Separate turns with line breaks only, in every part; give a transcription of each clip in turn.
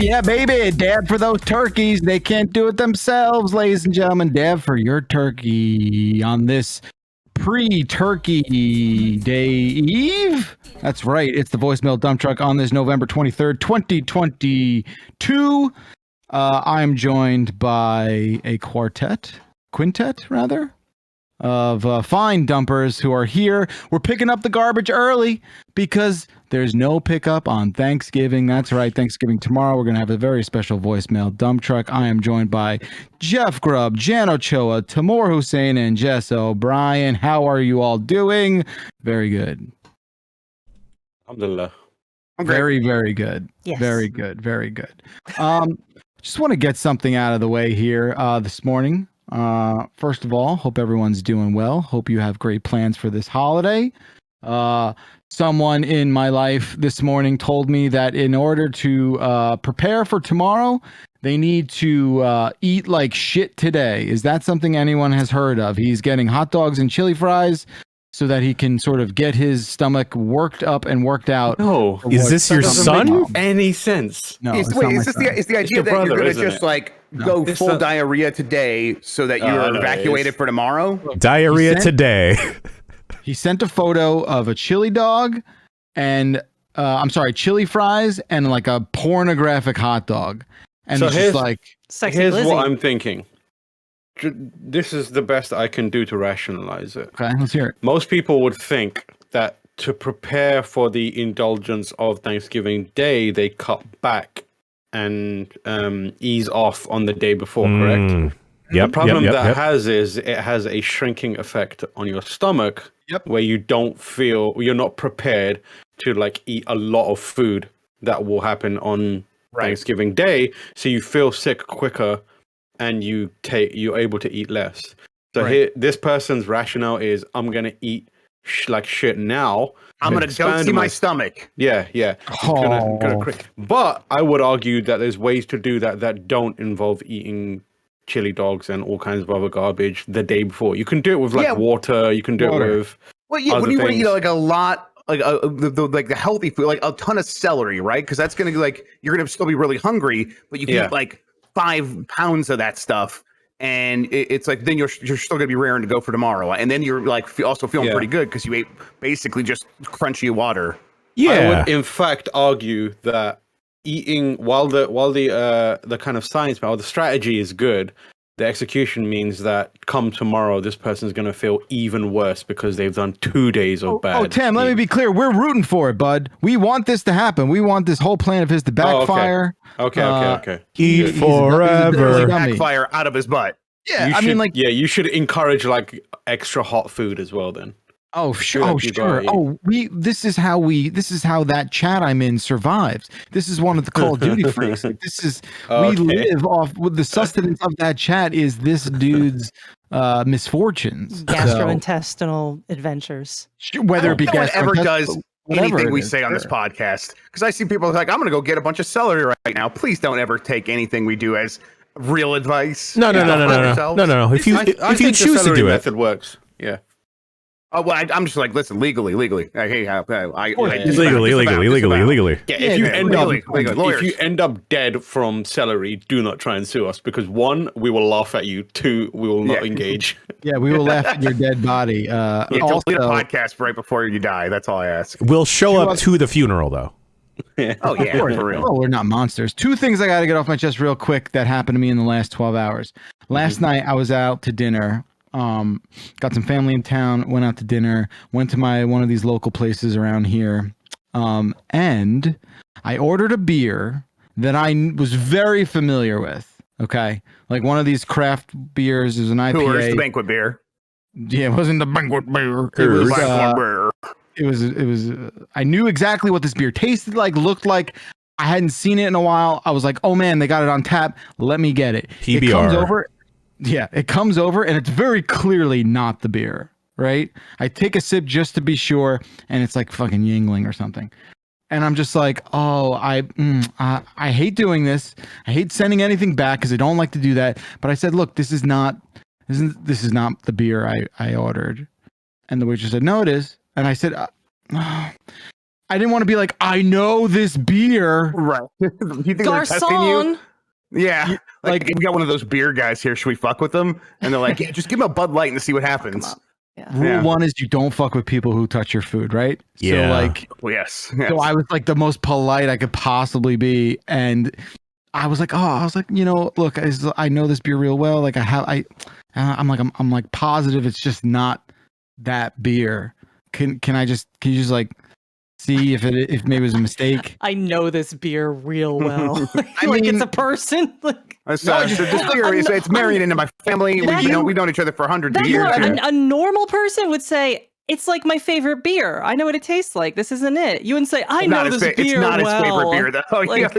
yeah, baby. Dab for those turkeys. They can't do it themselves, ladies and gentlemen. Dab for your turkey on this pre-turkey day eve. That's right. It's the voicemail dump truck on this November 23rd, 2022. I'm joined by a quintet, rather, of fine dumpers who are here. We're picking up the garbage early because there's no pickup on Thanksgiving. That's right, Thanksgiving tomorrow. We're going to have a very special voicemail dump truck. I am joined by Jeff Grubb, Jan Ochoa, Tamor Hussein, and Jess O'Brien. How are you all doing? Very good.
Alhamdulillah.
Very, very good.
Yes.
Very good. Very good. Just want to get something out of the way here this morning. First of all, hope everyone's doing well. Hope you have great plans for this holiday. Someone in my life this morning told me that in order to prepare for tomorrow, they need to eat like shit today. Is that something anyone has heard of? He's getting hot dogs and chili fries so that he can sort of get his stomach worked up and worked out.
No.
Is this your son?
Any sense?
No,
Is the idea that
brother,
you're going to
isn't
just
it?
like go
It's
full
not-
diarrhea today so that you're
no,
evacuated for tomorrow?
Diarrhea today.
He sent a photo of a chili dog and chili fries and like a pornographic hot dog. And
So
it's just
here's-
like,
Sexy
Here's
Lizzie.
what I'm thinking. This is the best I can do to rationalize it.
okay, let's hear it.
Most people would think that to prepare for the indulgence of Thanksgiving Day, they cut back and ease off on the day before, correct?
Yep.
The problem
yep.
has is it has a shrinking effect on your stomach.
Yep.
Where you don't feel, you're not prepared to like eat a lot of food that will happen on Thanksgiving Day. So you feel sick quicker and you're able to eat less. So here, this person's rationale is, I'm going to eat like shit now.
I'm going to go see my stomach.
Yeah.
Oh.
But I would argue that there's ways to do that don't involve eating chili dogs and all kinds of other garbage the day before. You can do it with like water. You can do it with.
Well, yeah, when
other
you want to eat
things.
like a lot, like the healthy food, like a ton of celery, right? Because that's going to be like, you're going to still be really hungry, but you can eat like 5 pounds of that stuff. And it's like, then you're still going to be raring to go for tomorrow. And then you're like also feeling pretty good because you ate basically just crunchy water.
I would in fact argue that eating while the kind of science, while the strategy is good, the execution means that come tomorrow, this person's going to feel even worse because they've done 2 days of bad.
Oh, Tim, let me be clear. We're rooting for it, bud. We want this to happen. We want this whole plan of his to backfire.
Okay.
Eat forever.
Backfire out of his butt.
Yeah,
you should encourage like extra hot food as well then.
Oh, sure. This is how that chat I'm in survives. This is one of the Call of Duty freaks. Like, this is we live off with the sustenance of that chat is this dude's misfortunes.
Gastrointestinal adventures.
Whether it be
no one ever does anything we
is,
say on this podcast, because I see people like, I'm going to go get a bunch of celery right now. Please don't ever take anything we do as real advice.
No. If you choose to do it,
method works. Yeah.
Oh, well, I'm just like, listen, legally.
legally.
Yeah, if you end up dead from celery, do not try and sue us because 1, we will laugh at you. 2, we will not engage.
Yeah, we will laugh at your dead body.
Also, delete a podcast right before you die. That's all I ask.
We'll show up to the funeral though.
Oh yeah, for real.
Oh, we're not monsters. 2 things I got to get off my chest real quick that happened to me in the last 12 hours. Last night I was out to dinner. Got some family in town, went out to dinner, went to one of these local places around here. And I ordered a beer that I was very familiar with. Okay. Like one of these craft beers is an IPA.
Where's the banquet beer?
Yeah, it wasn't the banquet beer. It was I knew exactly what this beer tasted like, looked like. I hadn't seen it in a while. I was like, oh man, they got it on tap. Let me get it.
PBR.
It comes over. Yeah, it comes over and it's very clearly not the beer, right? I take a sip just to be sure, and it's like fucking Yingling or something. And I'm just like, oh, I hate doing this. I hate sending anything back because I don't like to do that. But I said, look, this is not the beer I ordered. And the waitress said, no, it is. And I said, I I didn't want to be like, I know this beer.
Right. You think they're testing you?
Garçon.
Yeah. Like, we got one of those beer guys here. Should we fuck with them? And they're like, yeah, just give them a Bud Light and see what happens.
Yeah.
Rule one is you don't fuck with people who touch your food, right?
Yeah.
So like,
Well, yes.
so I was like the most polite I could possibly be, and I was like, look, I know this beer real well. Like I'm like positive it's just not that beer. Can you just like see if maybe it was a mistake?
I know this beer real well.
I
like
mean-
it's a person. Like
This beer, it's married into my family. We've known each other for 100 years.
a normal person would say, it's like my favorite beer. I know what it tastes like. This isn't it. You wouldn't say, I know this beer
It's not
well.
his favorite beer, though.
Like,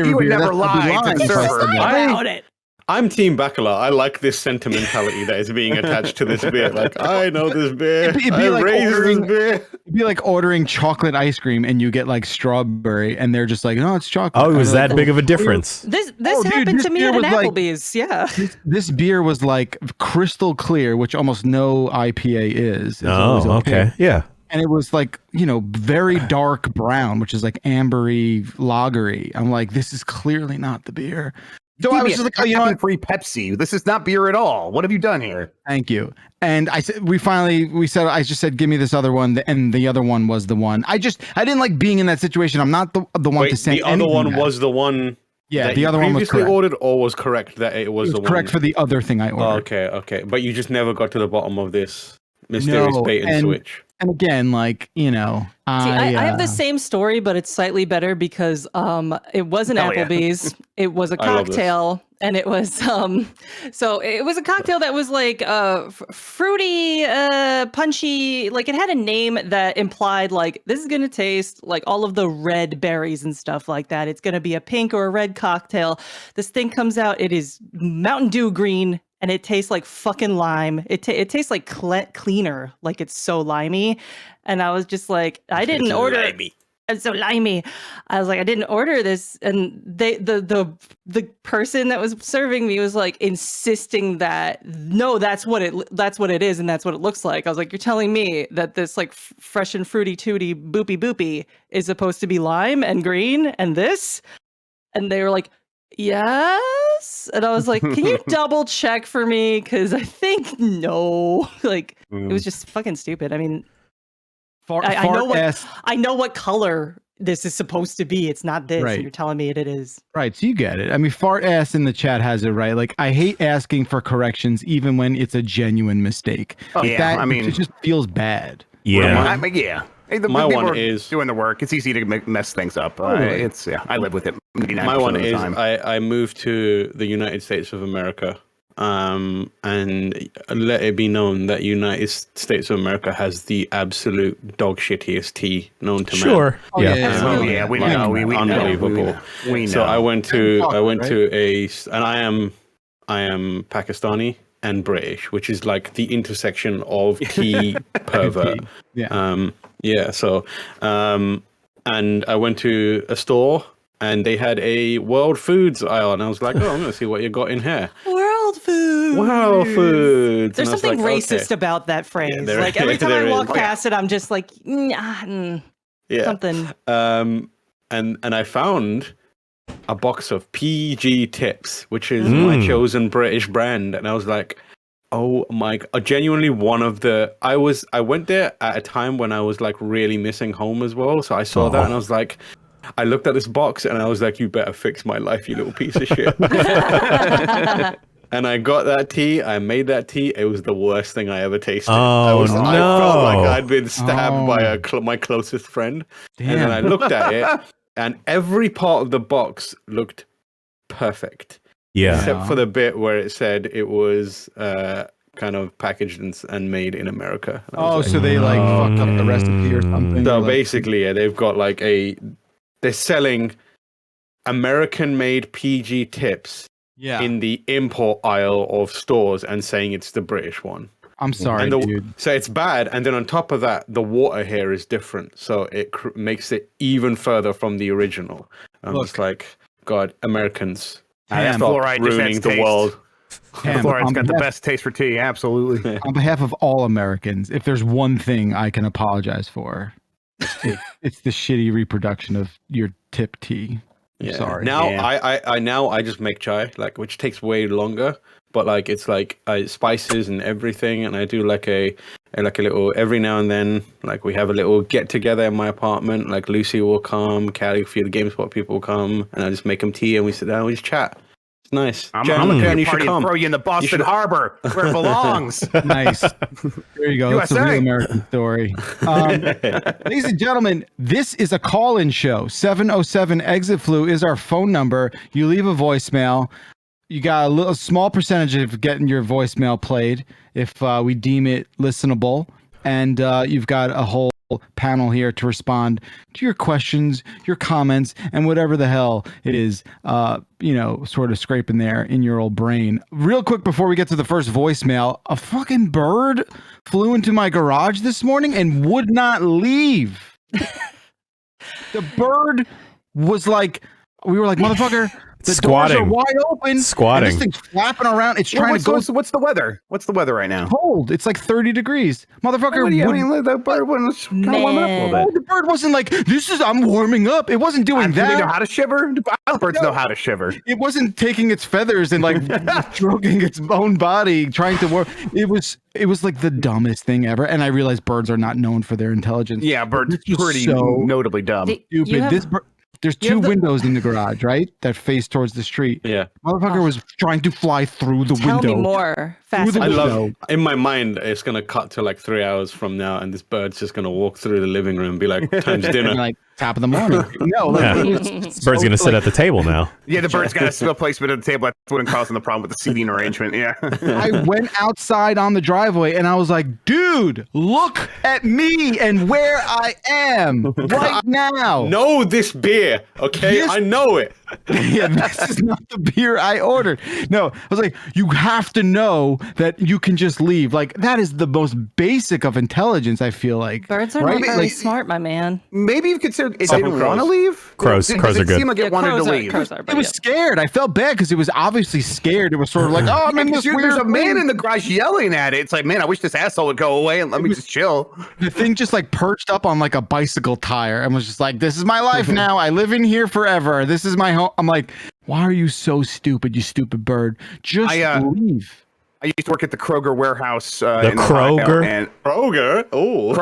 You would never lie to the server.
about it.
I'm Team Bacala. I like this sentimentality that is being attached to this beer. Like, I know this beer.
It'd be
I
like
raised this beer.
It'd be like ordering chocolate ice cream and you get like strawberry, and they're just like, no, it's chocolate.
Oh, it was
I'm like,
that big of a difference.
This
dude,
happened
this
to me
beer
at an
was like-
Applebee's. Yeah.
This beer was like crystal clear, which almost no IPA is. It's always
Oh, okay. Yeah.
And it was like, very dark brown, which is like ambery, lagery. I'm like, this is clearly not the beer. So I was just like, oh, you know what?
Free Pepsi. This is not beer at all. What have you done here?
Thank you. And I said, I just said, give me this other one. And the other one was the one. I didn't like being in that situation. I'm not the one
Wait,
to send
the other one was the one.
Yeah,
that
the
you
other one was
previously
correct.
ordered, or was correct that it was
It
the
was
one.
correct for the other thing I
Oh,
ordered.
okay. But you just never got to the bottom of this mysterious bait and switch.
And again, like,
I have the same story, but it's slightly better because it wasn't
Hell yeah.
Applebee's. It was a
I love this.
cocktail, and it was so it was a cocktail that was like fruity, punchy. Like it had a name that implied like this is gonna taste like all of the red berries and stuff like that. It's gonna be a pink or a red cocktail. This thing comes out. It is Mountain Dew green. And it tastes like fucking lime. It tastes like cleaner, like it's so limey. And I was just like, I didn't order.
Limey.
It's so limey. I was like, I didn't order this. And the person that was serving me was like insisting that no, that's what it is, and that's what it looks like. I was like, you're telling me that this like fresh and fruity tooty boopy boopy is supposed to be lime and green and this? And they were like, yes. And I was like, can you double check for me? Because I think no. Like it was just fucking stupid. I mean, I know what color this is supposed to be. It's not this.
Right.
And you're telling me it is.
Right, so you get it. I mean, fart ass in the chat has it right. Like, I hate asking for corrections even when it's a genuine mistake.
Oh,
Like,
yeah, I mean-
it just feels bad.
Yeah.
Yeah. Hey, the
My
people
one
are
is-
doing the work. It's easy to mess things up.
Totally.
I live with it. 99%
My one
of the
is
time.
I moved to the United States of America, and let it be known that United States of America has the absolute dog shittiest tea known to man.
Sure.
Oh,
Yeah.
yeah.
Oh yeah, we know. We
Unbelievable.
We know.
So I went to
Chocolate,
and I am Pakistani and British, which is like the intersection of tea pervert.
Yeah.
So and I went to a store and they had a world foods aisle, and I was like, oh, I'm gonna see what you got in here.
World food.
World foods.
There's
And I was
something
like,
racist
okay.
about that phrase.
there-
like every time
there
I
is.
walk
Oh, yeah.
past it, I'm just like,
Yeah.
something.
And I found a box of PG Tips, which is my chosen British brand, and I was like, oh my! Genuinely one of the. I went there at a time when I was like really missing home as well, so I saw that and I was like. I looked at this box and I was like, you better fix my life, you little piece of shit. And I got that tea. I made that tea. It was the worst thing I ever tasted.
Oh,
I felt like
no.
I'd been stabbed by my closest friend. And then I looked at it, and every part of the box looked perfect.
Yeah.
Except for the bit where it said it was kind of packaged and made in America. And I was
Oh,
like,
so they like fucked up the recipe or something?
so
Or, like,
basically, yeah, they've got like they're selling American-made PG Tips in the import aisle of stores and saying it's the British one.
I'm sorry,
And
dude.
so it's bad. And then on top of that, the water here is different. So it makes it even further from the original. I'm just like, God, Americans,
Ham,
stop
fluoride just
ruining
adds
the
taste.
world.
Ham,
Floride's
on
got the
behalf-
best taste for tea. Absolutely.
On behalf of all Americans, if there's one thing I can apologize for, It's the shitty reproduction of your tip tea.
Yeah.
Sorry.
Now
Yeah.
I just make chai, like, which takes way longer, but like it's like spices and everything, and I do like a little every now and then. Like we have a little get together in my apartment. Like Lucy will come, Callie, a few of the GameSpot people will come, and I just make them tea and we sit down and we just chat. It's nice.
I'm
Jan,
gonna
you should
party and
come.
throw you in the Boston
should-
Harbor where it belongs.
Nice. There you go. That's a
USA.
real American story. Ladies and gentlemen, this is a call-in show. 707 Exit Flu is our phone number. You leave a voicemail. You got a small percentage of getting your voicemail played if we deem it listenable. And you've got a whole panel here to respond to your questions, your comments, and whatever the hell it is, sort of scraping there in your old brain. Real quick before we get to the first voicemail, a fucking bird flew into my garage this morning and would not leave. The bird was like, we were like, motherfucker, the doors are wide open.
Squatting.
And this thing's flapping around. It's trying to go.
What's the weather? What's the weather right now?
Cold. It's like 30 degrees. Motherfucker.
The bird was kind of warming up a little bit.
The bird wasn't like, I'm warming up. It wasn't doing
Do they know
that.
how to shiver? Birds know how to shiver.
It wasn't taking its feathers and like stroking its own body, trying to warm. It was like the dumbest thing ever. And I realized birds are not known for their intelligence.
Yeah, birds
This was
pretty
so
notably dumb.
stupid. There's two windows in the garage, right? That face towards the street.
Yeah.
Motherfucker was trying to fly through the
Tell
window.
me more.
Through the
I
Fascinating.
love. In my mind, it's gonna cut to like 3 hours from now, and this bird's just gonna walk through the living room, and be like, "Time's dinner."
Like top of the morning. No, like,
Yeah.
it was
This bird's gonna sit at the table now.
Yeah, the bird's got a still placement at the table. That's what causing the problem with the seating arrangement. Yeah.
I went outside on the driveway and I was like, dude, look at me and where I am right now.
Know this beer, okay?
Yes.
I know it.
Yeah, this is not the beer I ordered. No, I was like, you have to know that you can just leave. Like, that is the most basic of intelligence, I feel like.
Birds are
Right?
not very
Like,
smart, my man.
Maybe you consider it
Some
didn't
crows.
want to leave.
Crows
Does
are
it
good.
seem like it wanted to leave?
Crows are,
it
but
was
yeah.
scared. I felt bad because it was obviously scared. It was sort of like, oh, I'm in this
There's
weird
a man
thing.
in the garage yelling at it. It's like, man, I wish this asshole would go away and let me just chill.
The thing just like perched up on like a bicycle tire and was just like, this is my life now. I live in here forever. This is my home. I'm like, why are you so stupid, you stupid bird? Just leave.
I used to work at the Kroger warehouse.
The
in Ohio,
Kroger?
and
Kroger. Oh.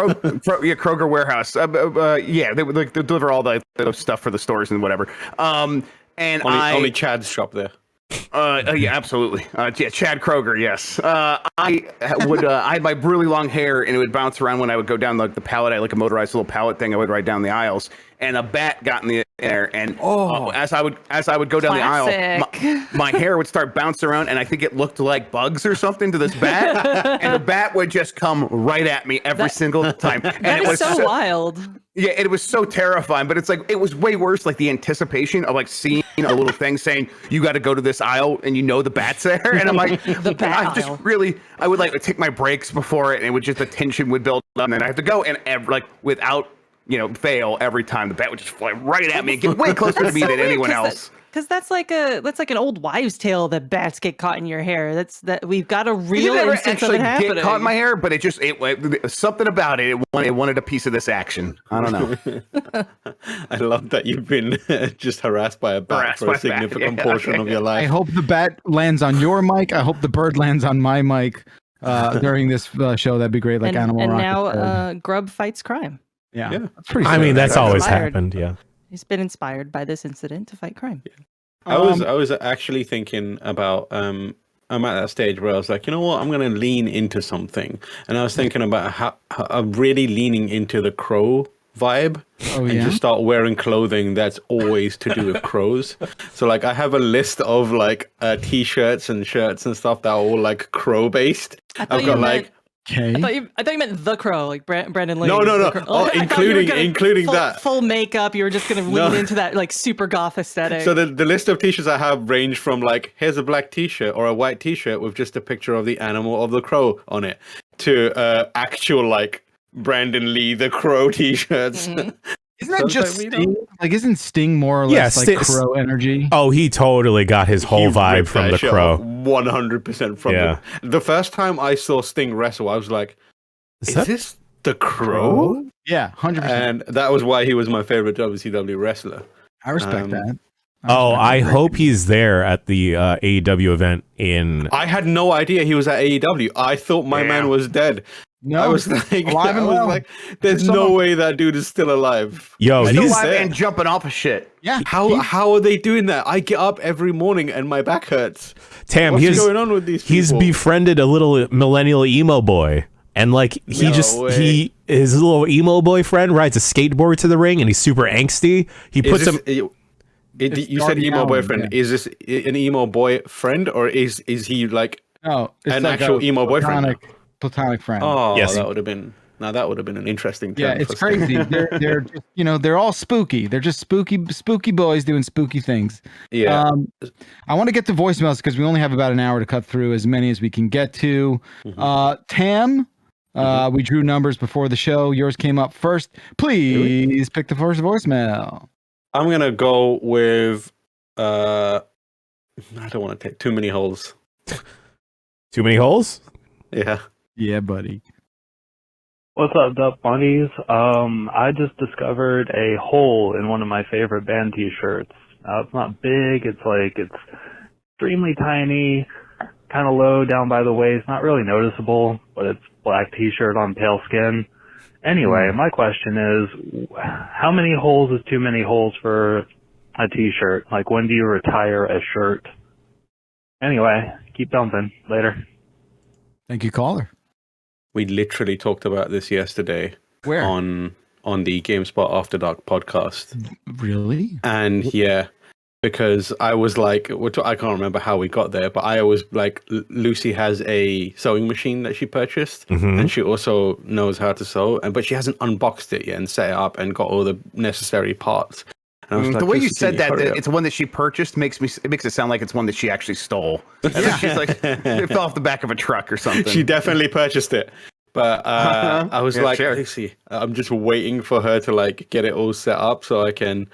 Kroger warehouse. Yeah, they would like they deliver all the stuff for the stores and whatever. And
Only Chad's shop there.
Yeah, absolutely. Yeah, Chad Kroger. Yes. I had my really long hair, and it would bounce around when I would go down the pallet. I had like a motorized little pallet thing. I would ride down the aisles, and a bat got in the air. And as I would go down the aisle, my hair would start bouncing around, and I think it looked like bugs or something to this bat, and the bat would just come right at me every single time. And
That
it
is
was
so wild.
Yeah, it was so terrifying, but it's like it was way worse. Like the anticipation of like seeing a little thing saying you got to go to this aisle, and you know the bat's there, and I'm like,
The bat
I
aisle.
I would like take my breaks before it, and it would just the tension would build up, and then I have to go, and without fail, every time the bat would just fly right at me and get way closer to me than anyone else.
Because that's like an old wives' tale that bats get caught in your hair. That we've got a
It
real
never
instance of
actually
it happening.
get caught in my hair, but it something about it. It wanted a piece of this action. I don't know.
I love that you've been just harassed by a bat
Harassed
for
by
a
a bat,
significant
yeah.
portion of your
I
life.
hope the bat lands on your mic. I hope the bird lands on my mic during this show. That'd be great. Like Animal
and
Rocket
now
said.
Grub fights crime.
Yeah,
Yeah.
that's pretty.
I mean, that's
That's
always
inspired.
happened. Yeah.
He's been inspired by this incident to fight crime.
I was actually thinking about I'm at that stage where I was like, you know what, I'm gonna lean into something, and I was thinking about how I'm really leaning into the crow vibe, and just start wearing clothing that's always to do with crows. So like I have a list of like t-shirts and shirts and stuff that are all like crow based. I've got like.
Okay.
I thought you meant the crow, like Brandon Lee.
No.
The Crow.
Oh,
I thought you were
including
full,
that.
full makeup. You were just gonna lean into that like super goth aesthetic.
So the list of t-shirts I have range from like, here's a black t-shirt or a white t-shirt with just a picture of the animal of the crow on it, to actual like Brandon Lee the Crow t-shirts.
Mhm.
Isn't that
Sounds
just
like me,
Sting? Like, isn't Sting more or
Yeah,
less like crow energy?
Oh, he totally got his whole
He
vibe
ripped
from
that
the
shit
crow.
off 100% from
Yeah.
the first time I saw Sting wrestle, I was like, is The Crow?
Yeah, 100%.
And that was why he was my favorite WCW wrestler.
I respect that.
Oh, I
respect
hope he's there at the AEW event in.
I had no idea he was at AEW. I thought my man was dead.
No,
I was like,
alive and well.
There's no way that dude is still alive.
Yo,
Still
he's
alive and jumping off of shit.
Yeah.
How are they doing that? I get up every morning and my back hurts.
Tam.
What's going on with these people?
He's befriended a little millennial emo boy, and like his little emo boyfriend rides a skateboard to the ring, and he's super angsty. He puts him.
You said emo boyfriend. Yeah. Is this an emo boyfriend, or is he like
an
like actual emo boyfriend?
Platonic friend.
Oh,
yes.
That would have been an interesting term.
Yeah, it's crazy. They're just, they're all spooky. They're just spooky boys doing spooky things.
Yeah.
I want to get to voicemails because we only have about an hour to cut through as many as we can get to. Tam, we drew numbers before the show. Yours came up first. Please pick the first voicemail.
I'm gonna go with. I don't want to take too many holes.
Too many holes?
Yeah.
Yeah, buddy.
What's up, Duck Bunnies? I just discovered a hole in one of my favorite band t-shirts. Now, it's not big. It's extremely tiny, kind of low down by the waist. Not really noticeable, but it's black t-shirt on pale skin. Anyway, my question is, how many holes is too many holes for a t-shirt? Like, when do you retire a shirt? Anyway, keep dumping. Later.
Thank you, caller.
We literally talked about this yesterday.
Where?
On the GameSpot After Dark podcast.
Really?
And yeah, because I was like, I can't remember how we got there, but I was like, Lucy has a sewing machine that she purchased, and she also knows how to sew, but she hasn't unboxed it yet and set it up and got all the necessary parts.
The way you said that it's one that she purchased makes it sound like it's one that she actually stole. Yeah. She's like, it fell off the back of a truck or something.
She definitely purchased it. But I was Lucy, I'm just waiting for her to like get it all set up so I can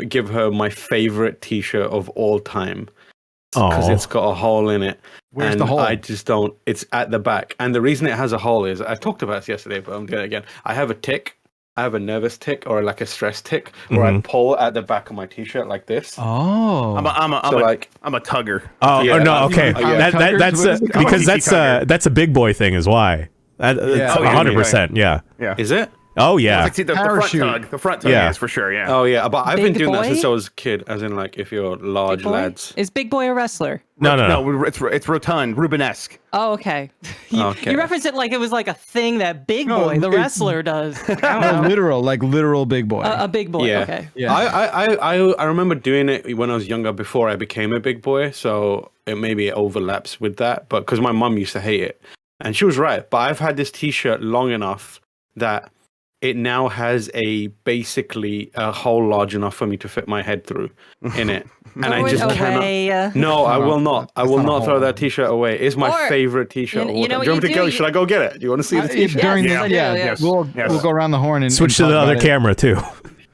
give her my favorite t-shirt of all time. Because it's got a hole in it.
Where's the hole?
I just don't. It's at the back. And the reason it has a hole is, I talked about this yesterday, but I'm doing it again. I have a tick. I have a nervous tick or like a stress tick where I pull at the back of my t-shirt like this.
Oh,
I'm a tugger.
Oh, yeah, no, okay. That's a big boy thing, is why. It's 100%. Yeah.
Is it?
Oh yeah.
Like, see, the front tug is for sure. Yeah.
Oh yeah, but I've been doing that since
boy?
I was a kid. As in, like, if you're large lads.
Is Big Boy a wrestler?
No. It's rotund, Rubenesque.
Oh, okay. You referenced it like it was like a thing that Big Boy, the wrestler, does.
literal big boy.
A big boy.
Yeah.
Okay.
Yeah.
I remember doing it when I was younger before I became a big boy, so maybe it overlaps with that. But because my mum used to hate it, and she was right. But I've had this T-shirt long enough that it now has basically a hole large enough for me to fit my head through in it. And I just cannot. No, I will not. I will not throw that T-shirt away. It's my favorite T-shirt.
You know
do you want me to go? Should I go get it? Do you want to see the T-shirt?
Yes.
We'll go around the horn and
switch to the other camera too.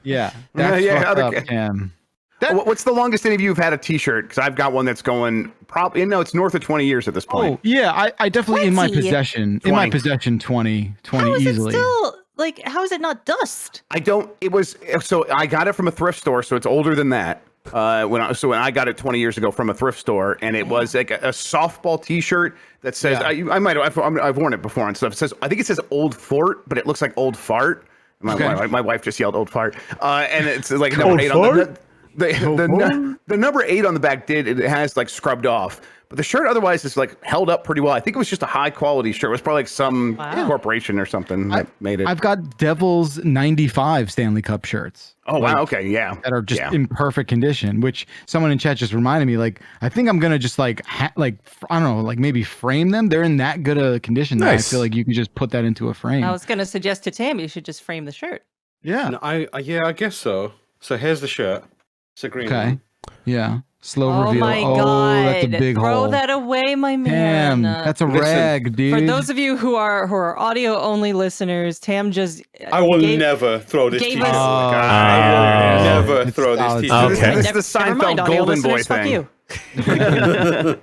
Yeah. That's
other cam. What's the longest any of you have had a T-shirt? Because I've got one that's going probably, it's north of 20 years at this point.
Oh, yeah. I definitely, in my possession, 20
How is
easily.
It still, how is it not dust?
I got it from a thrift store, so it's older than that. When I got it 20 years ago from a thrift store, and it was like a softball T-shirt that says, I've worn it before and stuff. It says, I think it says Old Fort, but it looks like Old Fart. My wife just yelled Old Fart. And it's like number 8 on the number 8 on the back it has like scrubbed off, but the shirt otherwise is like held up pretty well. I think it was just a high quality shirt. It was probably like some corporation or something that made it.
I've got Devils 95 Stanley Cup shirts.
Oh wow, okay, yeah,
that are just in perfect condition. Which someone in chat just reminded me, I think I'm gonna just I don't know, maybe frame them. They're in that good a condition that I feel like you can just put that into a frame.
I was gonna suggest to Tam you should just frame the shirt.
Yeah,
no, I guess so. So here's the shirt. It's a green one.
Yeah. Slow reveal.
My God.
That's a big
Throw
hole.
that away, my man.
Tam, that's a rag, dude.
For those of you who are audio only listeners, Tam just
I will never throw this T-shirt. I will never throw this T-shirt.
Okay.
This is the Seinfeld Golden Boy thing.
Fuck you.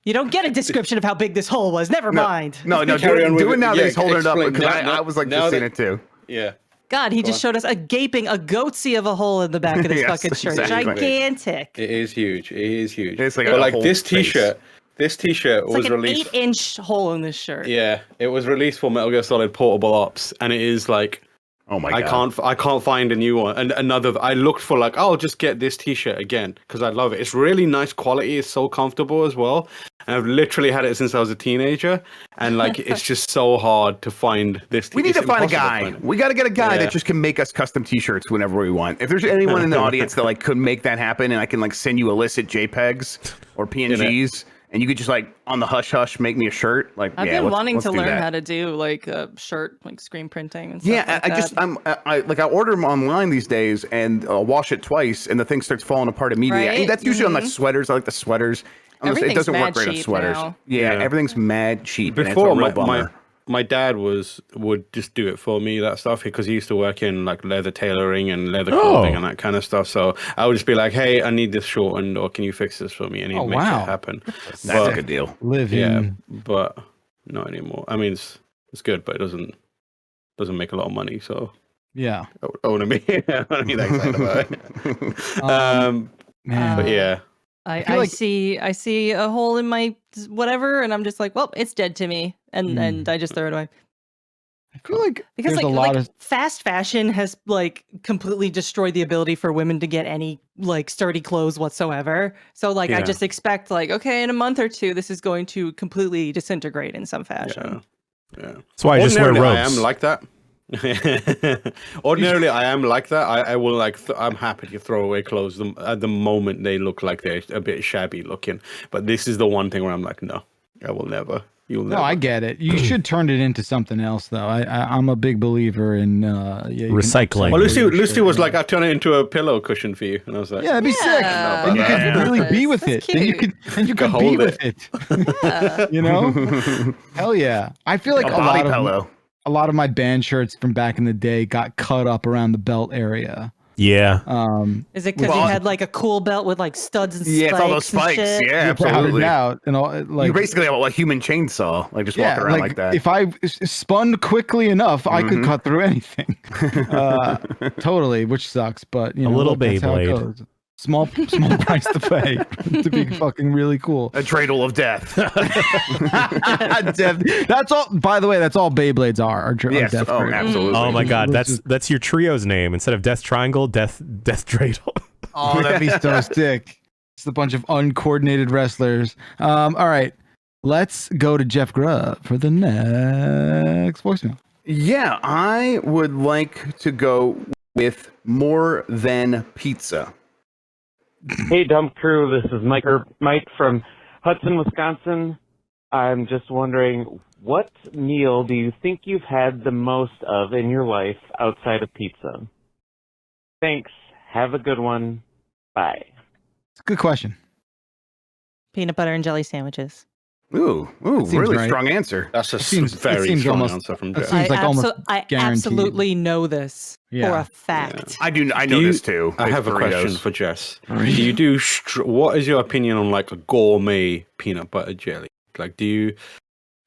You don't get a description of how big this hole was. Never mind.
No, do it now that he's holding it up, because I was like just seeing it too.
Yeah.
God, he just showed us a goatsy of a hole in the back of this fucking shirt.
Exactly.
Gigantic.
It is huge.
It's like
but like this T-shirt. This T-shirt was
like
released.
An 8-inch hole in this shirt.
Yeah, it was released for Metal Gear Solid Portable Ops, and it is like,
oh my God,
I can't find a new one. And another, I looked for like, I'll just get this T-shirt again because I love it. It's really nice quality. It's so comfortable as well. And I've literally had it since I was a teenager, and like it's just so hard to find this.
We need to find a guy. We got to get a guy that just can make us custom T-shirts whenever we want. If there's anyone in the audience that like could make that happen, and I can like send you illicit JPEGs or PNGs. And you could just like on the hush hush make me a shirt. Like
I've been wanting to learn how to do like a shirt, like screen printing and stuff.
Yeah, I order them online these days and I'll wash it twice and the thing starts falling apart immediately.
Right?
That's usually on like sweaters. I like the sweaters. It doesn't work great on sweaters. Yeah, everything's mad cheap.
Before my dad would just do it for me, that stuff, because he used to work in like leather tailoring and leather clothing and that kind of stuff. So I would just be like, hey, I need this shortened, or can you fix this for me? And he'd make it happen.
That's a good deal.
Yeah, but not anymore. I mean, it's good, but it doesn't make a lot of money. So
yeah,
I want to be that excited about it. But yeah.
I see a hole in my whatever, and I'm just like, well, it's dead to me, and I just throw it away.
I feel like
because
there's a lot of
fast fashion has like completely destroyed the ability for women to get any like sturdy clothes whatsoever. So like I just expect like, okay, in a month or two, this is going to completely disintegrate in some fashion.
Yeah.
That's why I just wear robes.
I am like that. Ordinarily, I am like that. I will like. I'm happy to throw away clothes at the moment they look like they're a bit shabby looking. But this is the one thing where I'm like, no, I will never. You'll never.
No, I get it. You should turn it into something else, though. I'm a big believer in
recycling.
Well, Lucy was like, I turn it into a pillow cushion for you, and I was like,
yeah, that'd be sick. And you could really be with it. Then you could be with it. You know? Hell yeah! I feel like a lot of my band shirts from back in the day got cut up around the belt area.
Yeah.
Is it because you had like a cool belt with like studs and spikes?
Yeah, it's all those spikes. Yeah, absolutely.
Out and all, like,
you basically have a human chainsaw, like just walking around like that.
If I spun quickly enough, I could cut through anything. Totally, which sucks, but you know,
a little Beyblade.
Small price to pay to be fucking really cool.
A dreidel of death.
That's all. By the way, that's all Beyblades are.
Yes.
Death
absolutely.
Oh my God, that's your trio's name instead of Death Triangle, Death Dreidel.
Oh, that'd be so sick. It's a bunch of uncoordinated wrestlers. All right, let's go to Jeff Grubb for the next voicemail.
Yeah, I would like to go with More Than Pizza.
Hey, Dump Crew, this is Mike from Hudson, Wisconsin. I'm just wondering, what meal do you think you've had the most of in your life outside of pizza? Thanks. Have a good one. Bye.
It's a good question.
Peanut butter and jelly sandwiches.
Ooh, really strong answer.
That's a very strong answer from Jeff.
I absolutely know this for a fact.
Yeah. I know this too.
I have a question for Jess. Do you do? What is your opinion on like a gourmet peanut butter jelly? Like,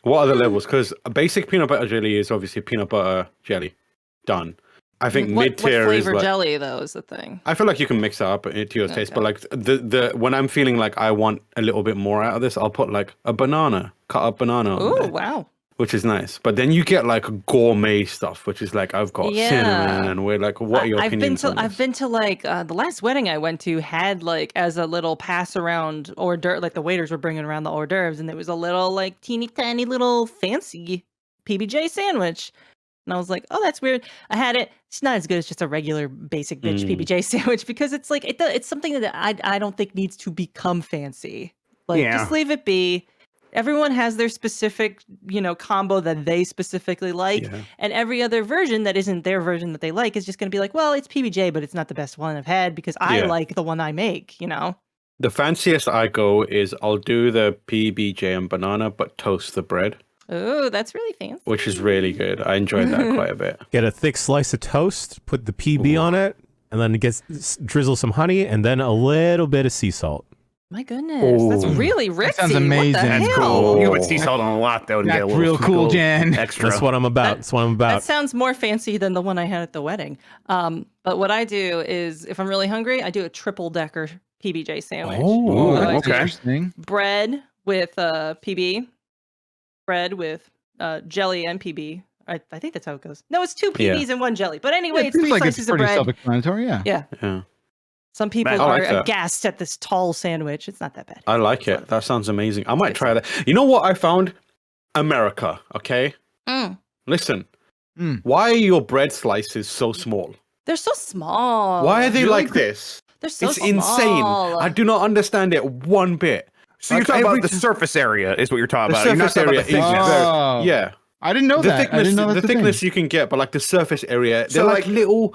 what are the levels? Because a basic peanut butter jelly is obviously peanut butter jelly, done. I think mid-tier
what
is
flavor
like,
jelly though is the thing.
I feel like you can mix it up to your taste, but like the when I'm feeling like I want a little bit more out of this, I'll put like a banana, cut up banana.
Oh wow!
Which is nice, but then you get like gourmet stuff, which is like I've got cinnamon, and we're like, what are your opinions on this?
I've been to like the last wedding I went to had like as a little pass around hors d'oeuvre, like the waiters were bringing around the hors d'oeuvres, and there was a little like teeny tiny little fancy PBJ sandwich. And I was like, oh, that's weird. I had it. It's not as good as just a regular basic bitch PBJ sandwich because it's like it's something that I don't think needs to become fancy. Like just leave it be. Everyone has their specific, combo that they specifically like. Yeah. And every other version that isn't their version that they like is just going to be like, well, it's PBJ, but it's not the best one I've had because I like the one I make,
The fanciest I go is I'll do the PBJ and banana, but toast the bread.
Oh, that's really fancy.
Which is really good. I enjoyed that quite a bit.
Get a thick slice of toast, put the PB on it, and then drizzle some honey, and then a little bit of sea salt.
My goodness, that's really ritzy.
sounds amazing.
What the
That's
hell?
cool. You can put sea salt on a lot though, and get a
That's
little
real cool, Jan.
extra.
That's what I'm about. That's what I'm
That
about.
sounds more fancy than the one I had at the wedding. But what I do is, if I'm really hungry, I do a triple decker PBJ sandwich.
Ooh,
So I
okay.
do
Interesting.
bread with PB, bread with jelly and PB. I think that's how it goes. No, it's 2 PBs and 1 jelly. But anyway,
Yeah, it
it's 3
seems like
slices
it's
of
pretty
bread.
self-explanatory. Yeah.
Yeah.
Yeah.
Some people
Man,
I
are
like that.
aghast at this tall sandwich. It's not that bad.
I like it. That sounds amazing. I might try that. You know what I found? America, okay?
Mm.
Listen.
Mm.
Why are your bread slices so small?
They're so small.
Why are they
Really?
like this?
They're so
It's
small.
insane. I do not understand it one bit.
So you're
Like,
talking
every
about the
t-
surface area is what you're talking
The
about. You're not
surface
talking about the
area is
thickness.
very-
Oh.
Yeah.
I didn't know
The
that. I
thickness,
didn't know that's
the
a thing.
thickness you can get, but like the surface area,
So,
they're
like-
like little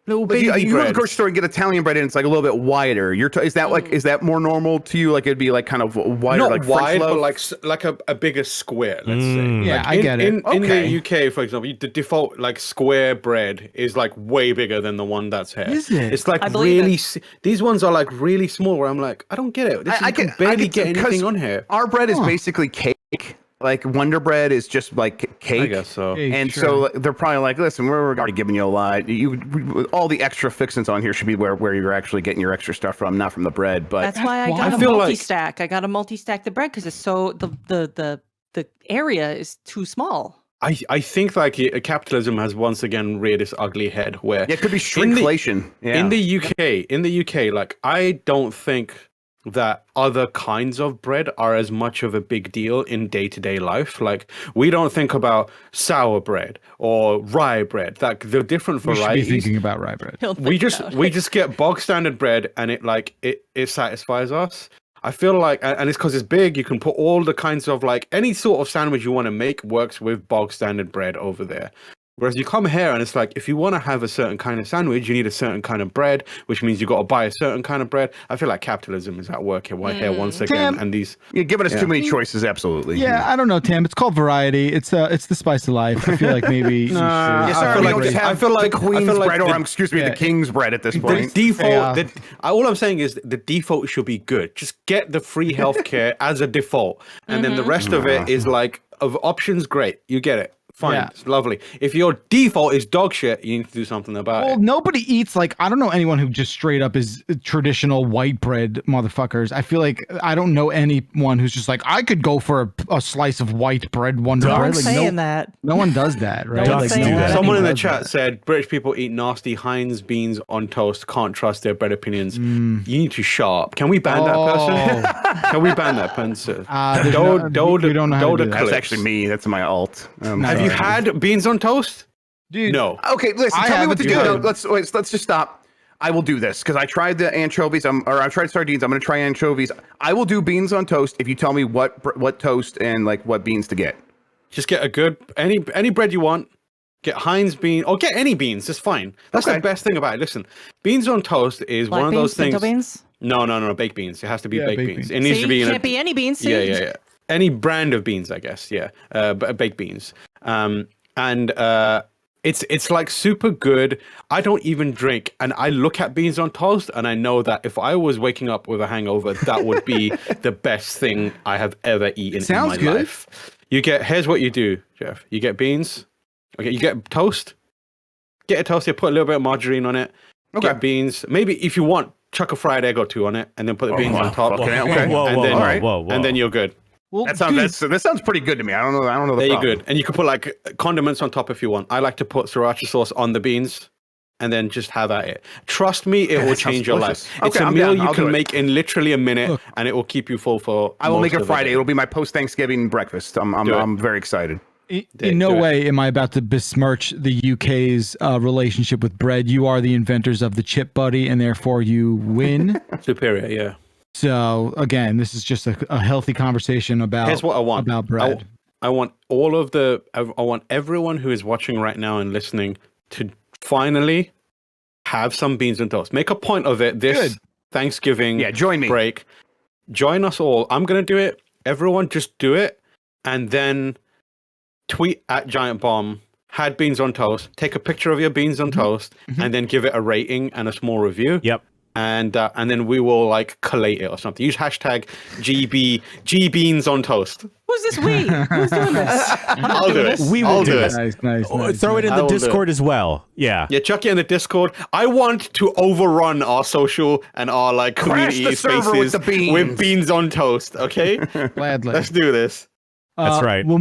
Like
baby
you go to the
breads.
grocery store and get Italian bread, and it's like a little bit wider. Is that like is that more normal to you? Like it'd be like kind of wider,
Not
like
wide,
French loaf?
but like a bigger square. Let's say.
Yeah,
Like
I get it.
In
Okay.
the UK, for example, the default like square bread is like way bigger than the one that's here.
Is it?
It's like
I believe
really.
it.
These ones are like really small. Where I'm like, I don't get it. You can barely get anything on here.
Our bread is basically cake. Like Wonder Bread is just like cake.
I guess so.
Hey,
And
sure.
so they're probably like, listen, we're already giving you a lot. All the extra fixings on here should be where you're actually getting your extra stuff from, not from the bread. But
That's why I
why-
got
I
a
feel like-
multi-stack. I got a multi-stack the bread because it's so the area is too small.
I think like capitalism has once again reared its ugly head. Where
yeah, it could be
in the-
shrinkflation.
In the UK, like I don't think that other kinds of bread are as much of a big deal in day-to-day life. Like we don't think about sour bread or rye bread. Like the different
We should be
varieties.
thinking about rye bread.
He'll
We
think about
just we
it.
just get bog standard bread and it satisfies us. I feel like, and it's because it's big. You can put all the kinds of like any sort of sandwich you want to make works with bog standard bread over there. Whereas you come here and it's like, if you want to have a certain kind of sandwich, you need a certain kind of bread, which means you got to buy a certain kind of bread. I feel like capitalism is at work here once again.
Tim.
And these,
You're giving us too many choices, absolutely.
Yeah, I don't know, Tim. It's called variety. It's the spice of life. I feel like maybe you should.
Yes, sir.
I feel
We
like
don't just
the-
have
I feel like-
the
I
Queen's
feel like
bread, or
the-
excuse me,
yeah.
the King's bread at this
the
point.
default, all I'm saying is the default should be good. Just get the free healthcare as a default. And then the rest of it is like, of options, great. You get it. Fine,
Yeah.
it's lovely. If your default is dog shit, you need to do something about
Well,
it.
nobody eats like I don't know anyone who just straight up is traditional white bread motherfuckers. I feel like I don't know anyone who's just like I could go for a slice of white bread, Wonder
No
Bread.
one's
Like
saying that.
no one does that, right?
one's
Like,
saying
no
that.
one
Someone in the
does
chat
that.
said British people eat nasty Heinz beans on toast. Can't trust their bread opinions.
Mm.
You need to shut up. Can we ban that person? Can we ban that person?
There's we don't know how to do that.
That's actually me. That's my alt.
Have you had beans on toast?
Dude,
No.
Okay, listen.
I
Tell me what to
haven't
do.
tried.
No, let's just stop. I will do this because I tried the anchovies. I tried sardines. I'm going to try anchovies. I will do beans on toast if you tell me what toast and like what beans to get.
Just get a good any bread you want. Get Heinz bean or get any beans. It's fine. That's
Okay.
the best thing about it. Listen, beans on toast is
Black
one of
beans,
those things.
pinto beans.
No, baked beans. It has to be
Yeah,
baked
baked
beans.
beans.
It needs
See,
to be in
can't be any beans. See?
Yeah. Any brand of beans, I guess. Yeah, baked beans. It's like super good. I don't even drink, and I look at beans on toast, and I know that if I was waking up with a hangover, that would be the best thing I have ever eaten
Sounds
in my
good.
life. Here's what you do, Jeff. You get beans. Okay, you get toast. Get a toast. You put a little bit of margarine on it.
Okay.
Get beans. Maybe if you want, chuck a fried egg or two on it, and then put the beans on top.
okay,
Whoa,
okay.
whoa,
And
whoa,
then-
whoa,
alright.
whoa, whoa.
And then you're good.
Well,
That sounds
dude,
that sounds pretty good to me. I don't know the
There you're
problem.
good. And you can put like condiments on top if you want. I like to put sriracha sauce on the beans and then just have at it. Trust me, it will
that sounds
change your
delicious.
life. It's
Okay,
a
I'm
meal
down.
you
I'll do
can
it.
make in literally a minute
Look.
and it will keep you full for
I will
most
make it
of the
Friday.
day.
It'll be my post Thanksgiving breakfast.
Do it.
I'm very excited.
in no
do it.
way am I about to besmirch the UK's relationship with bread. You are the inventors of the chip buddy, and therefore you win.
Superior, yeah.
So again, this is just a healthy conversation about
Here's what I want.
about bread.
I want I want everyone who is watching right now and listening to finally have some beans and toast. Make a point of it this
Good.
Thanksgiving
Yeah, join me.
break. Join us all. I'm going to do it. Everyone just do it. And then tweet at giantbomb, had beans on toast, take a picture of your beans on toast, and then give it a rating and a small review.
Yep.
and then we will like collate it or something. Use hashtag GBeans on toast.
Who's this we? Who's doing this?
I'll do it.
We will do it.
Nice.
Throw it in
I
the
will do
Discord as well. Yeah.
Yeah, chuck it in the Discord. I want to overrun our social and our like
Crash
community
the server with
spaces
the beans.
with beans on toast. Okay,
Gladly.
let's do this.
That's right.
We'll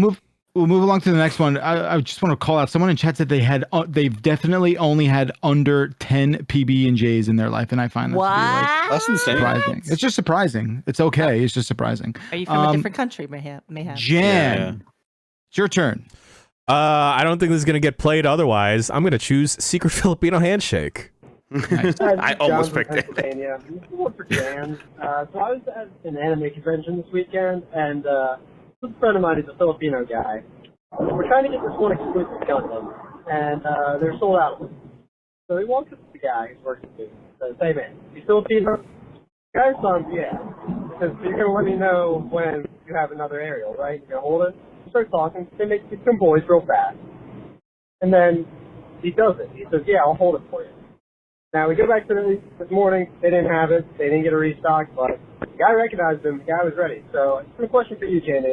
move along to the next one. I just want to call out someone in chat said they've definitely only had under 10 PB&Js in their life, and I find that to be like
That's insane.
surprising. It's just surprising. It's okay. It's just surprising.
Are you from a different country, mayhap?
Jan, it's your turn.
I don't think this is gonna get played. Otherwise, I'm gonna choose Secret Filipino Handshake.
Nice.
I almost picked it.
Pennsylvania. For Jan. So I was at an anime convention this weekend, and a friend of mine is a Filipino guy. We're trying to get this one exclusive Gundam, and they're sold out. So he walks up to the guy who's working with me and says, "Hey man, you Filipino?" The guy responds, "Yeah." He says, "So you're going to let me know when you have another aerial, right? You're going to hold it?" We start talking. They make some boys real fast. And then he does it. He says, "Yeah, I'll hold it for you." Now, we go back to this morning. They didn't have it. They didn't get a restock, but the guy recognized him. The guy was ready. So the question for you, Jen,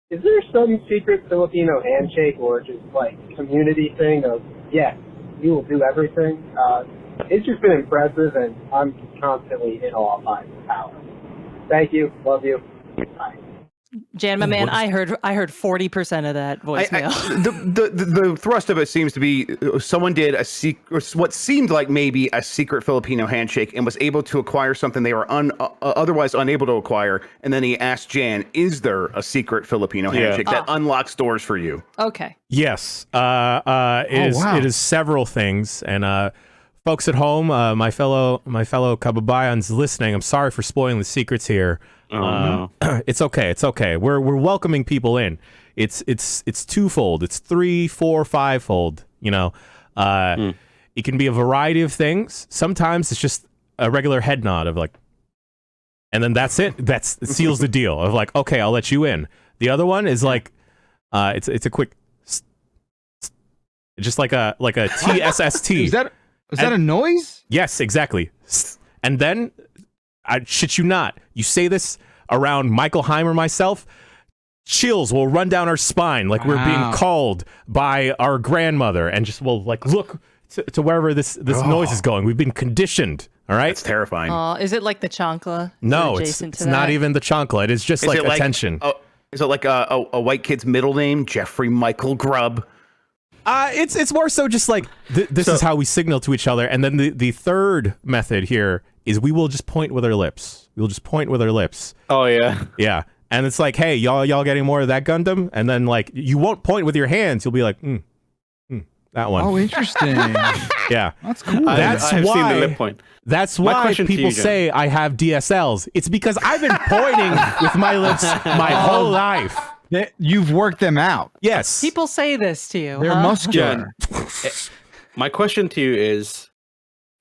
is there some secret Filipino handshake or just, like, community thing of, yes, you will do everything? It's just been impressive, and I'm constantly in awe by his power. Thank you. Love you. Bye.
Jan, my man, I heard 40% of that voicemail.
The thrust of it seems to be someone did what seemed like maybe a secret Filipino handshake and was able to acquire something they were otherwise unable to acquire. And then he asked Jan, "Is there a secret Filipino handshake that unlocks doors for you?"
Okay.
Yes. It is several things. And folks at home, my fellow Kababayans listening, I'm sorry for spoiling the secrets here.
No.
It's okay. It's okay. We're welcoming people in. It's twofold. It's 3, 4, 5-fold. You know, it can be a variety of things. Sometimes it's just a regular head nod of like, and then that's it. It seals the deal of like, okay, I'll let you in. The other one is like, it's a quick, just like a TSST.
Is that a noise?
Yes, exactly. And then, I shit you not, you say this around Michael Heim or myself, chills will run down our spine like we're being called by our grandmother, and just will like look to wherever this noise is going. We've been conditioned. All right,
it's terrifying.
Is it like the chancla?
No, it's not even the chancla. It is just like attention.
Is it like a white kid's middle name, Jeffrey Michael Grubb?
It's more so just like this is how we signal to each other. And then the third method here is we will just point with our lips. We'll just point with our lips.
Oh yeah,
yeah. And it's like, hey, y'all getting more of that Gundam? And then like you won't point with your hands. You'll be like, that one.
Oh, interesting.
Yeah,
that's cool.
That's
I've
why.
Seen the lip point.
That's why people say I have DSLs. It's because I've been pointing with my lips my whole life.
You've worked them out.
Yes.
People say this to you.
They're muscular.
My question to you is,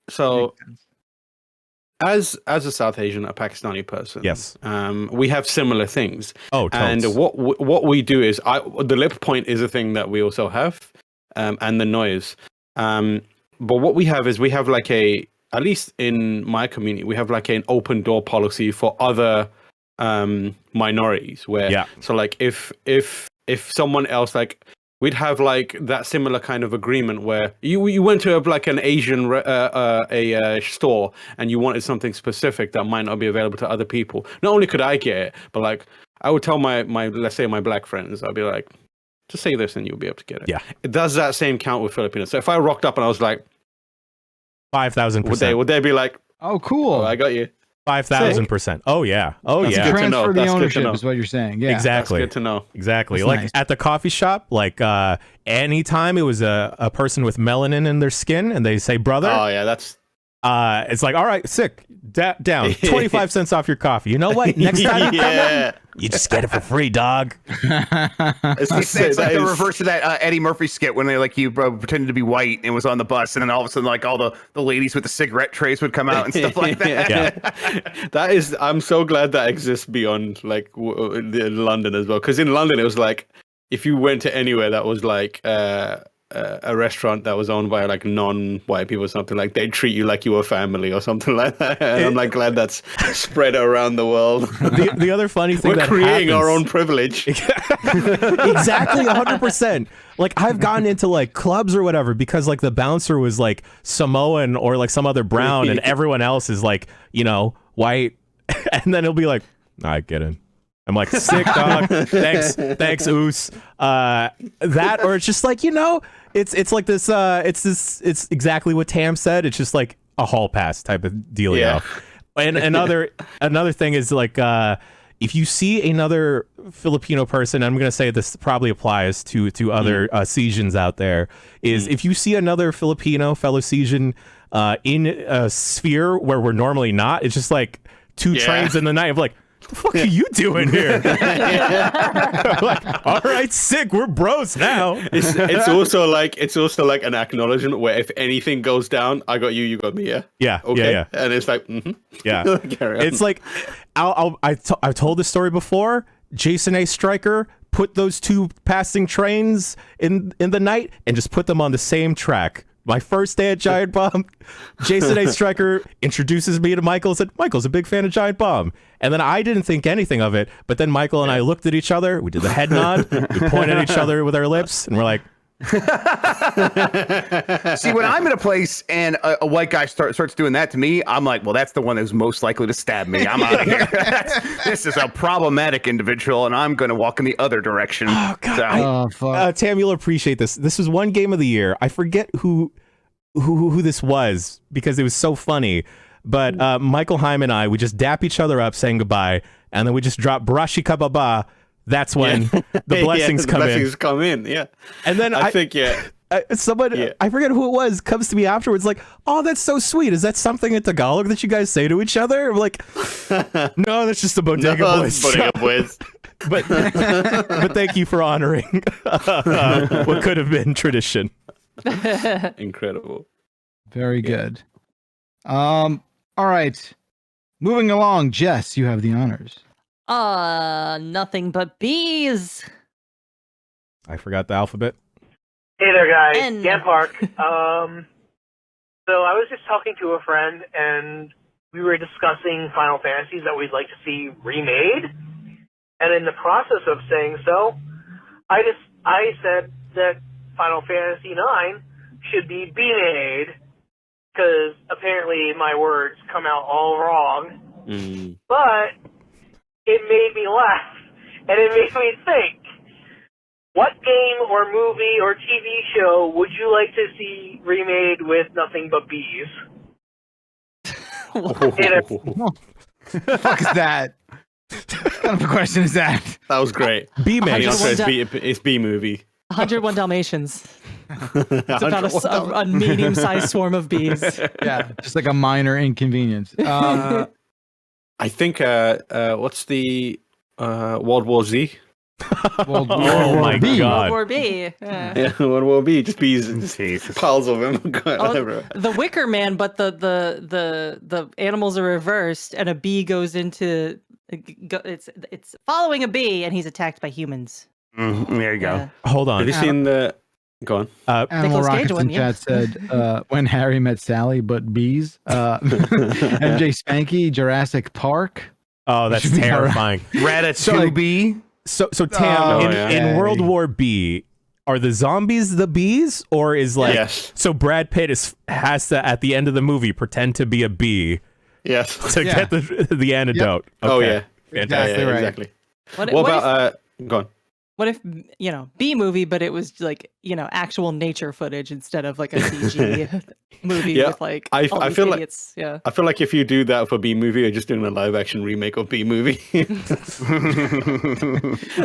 so as a South Asian, a Pakistani person,
yes,
we have similar things.
Oh, totes.
And what we do is, the lip point is a thing that we also have, and the noise. But what we have is we have like at least in my community, we have like an open door policy for other minorities where so like if someone else, like we'd have like that similar kind of agreement where you went to like an Asian store and you wanted something specific that might not be available to other people. Not only could I get it, but like I would tell my let's say my black friends, I'd be like, just say this and you'll be able to get it.
Yeah.
Does that same count with Filipinos? So if I rocked up and I was like
5,000%,
would they be like,
oh cool,
I got you?
5,000%. Oh yeah. Oh
That's
yeah.
good to know.
Transfer the
That's good to
ownership
know.
is what you're saying. Yeah,
Exactly.
That's good to know.
Exactly.
That's
like
nice.
at the coffee shop, like anytime it was a person with melanin in their skin and they say brother.
Oh yeah, that's
it's like, all right, sick. Down 25 cents off your coffee. You know what? Next time you come in, you just get it for free, dog.
It's like the reverse of that Eddie Murphy skit when they like you pretended to be white and was on the bus, and then all of a sudden like all the ladies with the cigarette trays would come out and stuff like that.
Yeah.
That is, I'm so glad that exists beyond like London as well, because in London it was like if you went to anywhere that was like a restaurant that was owned by like non-white people or something, like they'd treat you like you were family or something like that. And I'm like glad that's spread around the world.
The other funny thing
we're
that
creating
happens,
our own privilege.
Exactly, 100%. Like I've gotten into like clubs or whatever because like the bouncer was like Samoan or like some other brown, and everyone else is like, you know, white, and then he'll be like, I get in. I'm like, sick dog. Thanks, Oos. That, or it's just like, you know, it's like this. It's exactly what Tam said. It's just like a hall pass type of dealio.
Yeah.
And another thing is like, if you see another Filipino person, I'm gonna say this probably applies to other Cesians out there. Is if you see another Filipino fellow Cesian in a sphere where we're normally not, it's just like two trains in the night of like, what the fuck are you doing here? Like, all right, sick. We're bros now.
It's also like an acknowledgement where if anything goes down, I got you, you got me. Yeah.
Yeah.
Okay.
Yeah.
And it's like,
Yeah.
Carry on.
It's like, I've told this story before. Jason A. Stryker put those two passing trains in the night and just put them on the same track. My first day at Giant Bomb, Jason A. Stryker introduces me to Michael, said, Michael's a big fan of Giant Bomb. And then I didn't think anything of it. But then Michael and I looked at each other. We did the head nod. We pointed at each other with our lips. And we're like,
See, when I'm in a place and a white guy starts doing that to me, I'm like, well, that's the one who's most likely to stab me. I'm out of here. This is a problematic individual, and I'm going to walk in the other direction.
oh, God.
So,
Tam, you'll appreciate this. This was one game of the year. I forget who this was because it was so funny. But Michael Heim and I, we just dap each other up saying goodbye, and then we just drop Barashi Kababa. That's when the blessings come in.
Blessings come in, yeah.
And then
I think,
someone, I forget who it was, comes to me afterwards like, oh, that's so sweet. Is that something in Tagalog that you guys say to each other? I'm like, no, that's just the Bodega Boys.
Bodega Boys.
But thank you for honoring what could have been tradition.
Incredible.
Very good. All right. Moving along, Jess, you have the honors.
Nothing but bees.
I forgot the alphabet.
Hey there, guys.
N.
Dan Park. So I was just talking to a friend, and we were discussing Final Fantasies that we'd like to see remade. And in the process of saying so, I said that Final Fantasy IX should be B-made, because apparently my words come out all wrong. But it made me laugh, and it made me think, what game or movie or TV show would you like to see remade with nothing but bees?
What the fuck is that? What kind of a question is that?
That was great.
B-Man.
The answer is it's B-movie.
101 Dalmatians. It's about a medium-sized swarm of bees.
Yeah, just like a minor inconvenience.
I think what's the World War Z?
World War
Oh my
B.
God.
Or B. Yeah.
Yeah, World War B. Just bees and piles of them.
Oh, the Wicker Man, but the animals are reversed, and a bee goes into it's following a bee, and he's attacked by humans.
there you go.
Yeah.
Hold on.
Have you seen the? Go on.
Animal
Nicolas Cage
Rockets in
one, yeah.
chat said, when Harry met Sally, but bees. MJ Spanky, Jurassic Park.
Oh, that's
Should be
terrifying.
Ratatouille.
So Tam, in World War B, are the zombies the bees, or is like
Yes.
so Brad Pitt has to at the end of the movie pretend to be a bee
Yes.
to get the antidote?
Oh
Okay.
yeah.
Fantastic.
Exactly right.
Exactly.
What
about go on?
What if, B movie, but it was like, actual nature footage instead of like a CG movie
Yeah,
with like
I
all these
feel like-
idiots. Yeah.
I feel like if you do that for B movie, you're just doing a live action remake of B movie.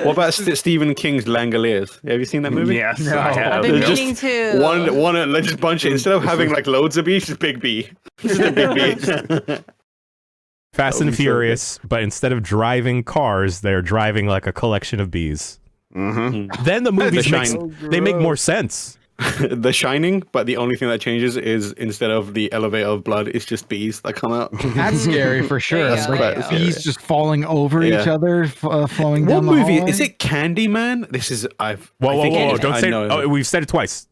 What about Stephen King's Langoliers? Have you seen that movie?
Yes,
No.
I have.
I've been
Just
meaning to.
One, let's just bunch it. Instead of having like loads of bees, just big bee. Just a big bee.
Fast
That would
and
be so
Furious, but instead of driving cars, they're driving like a collection of bees. Then the movies make more sense.
The Shining, but the only thing that changes is instead of the elevator of blood, it's just bees that come out.
That's scary for sure.
There you
It's
go,
like
there you go.
bees just falling over
Yeah.
each other, flowing
What
down the
movie
hallway.
is it? Candyman? This is
Whoa!
I
Don't say.
know.
Oh, we've said it twice.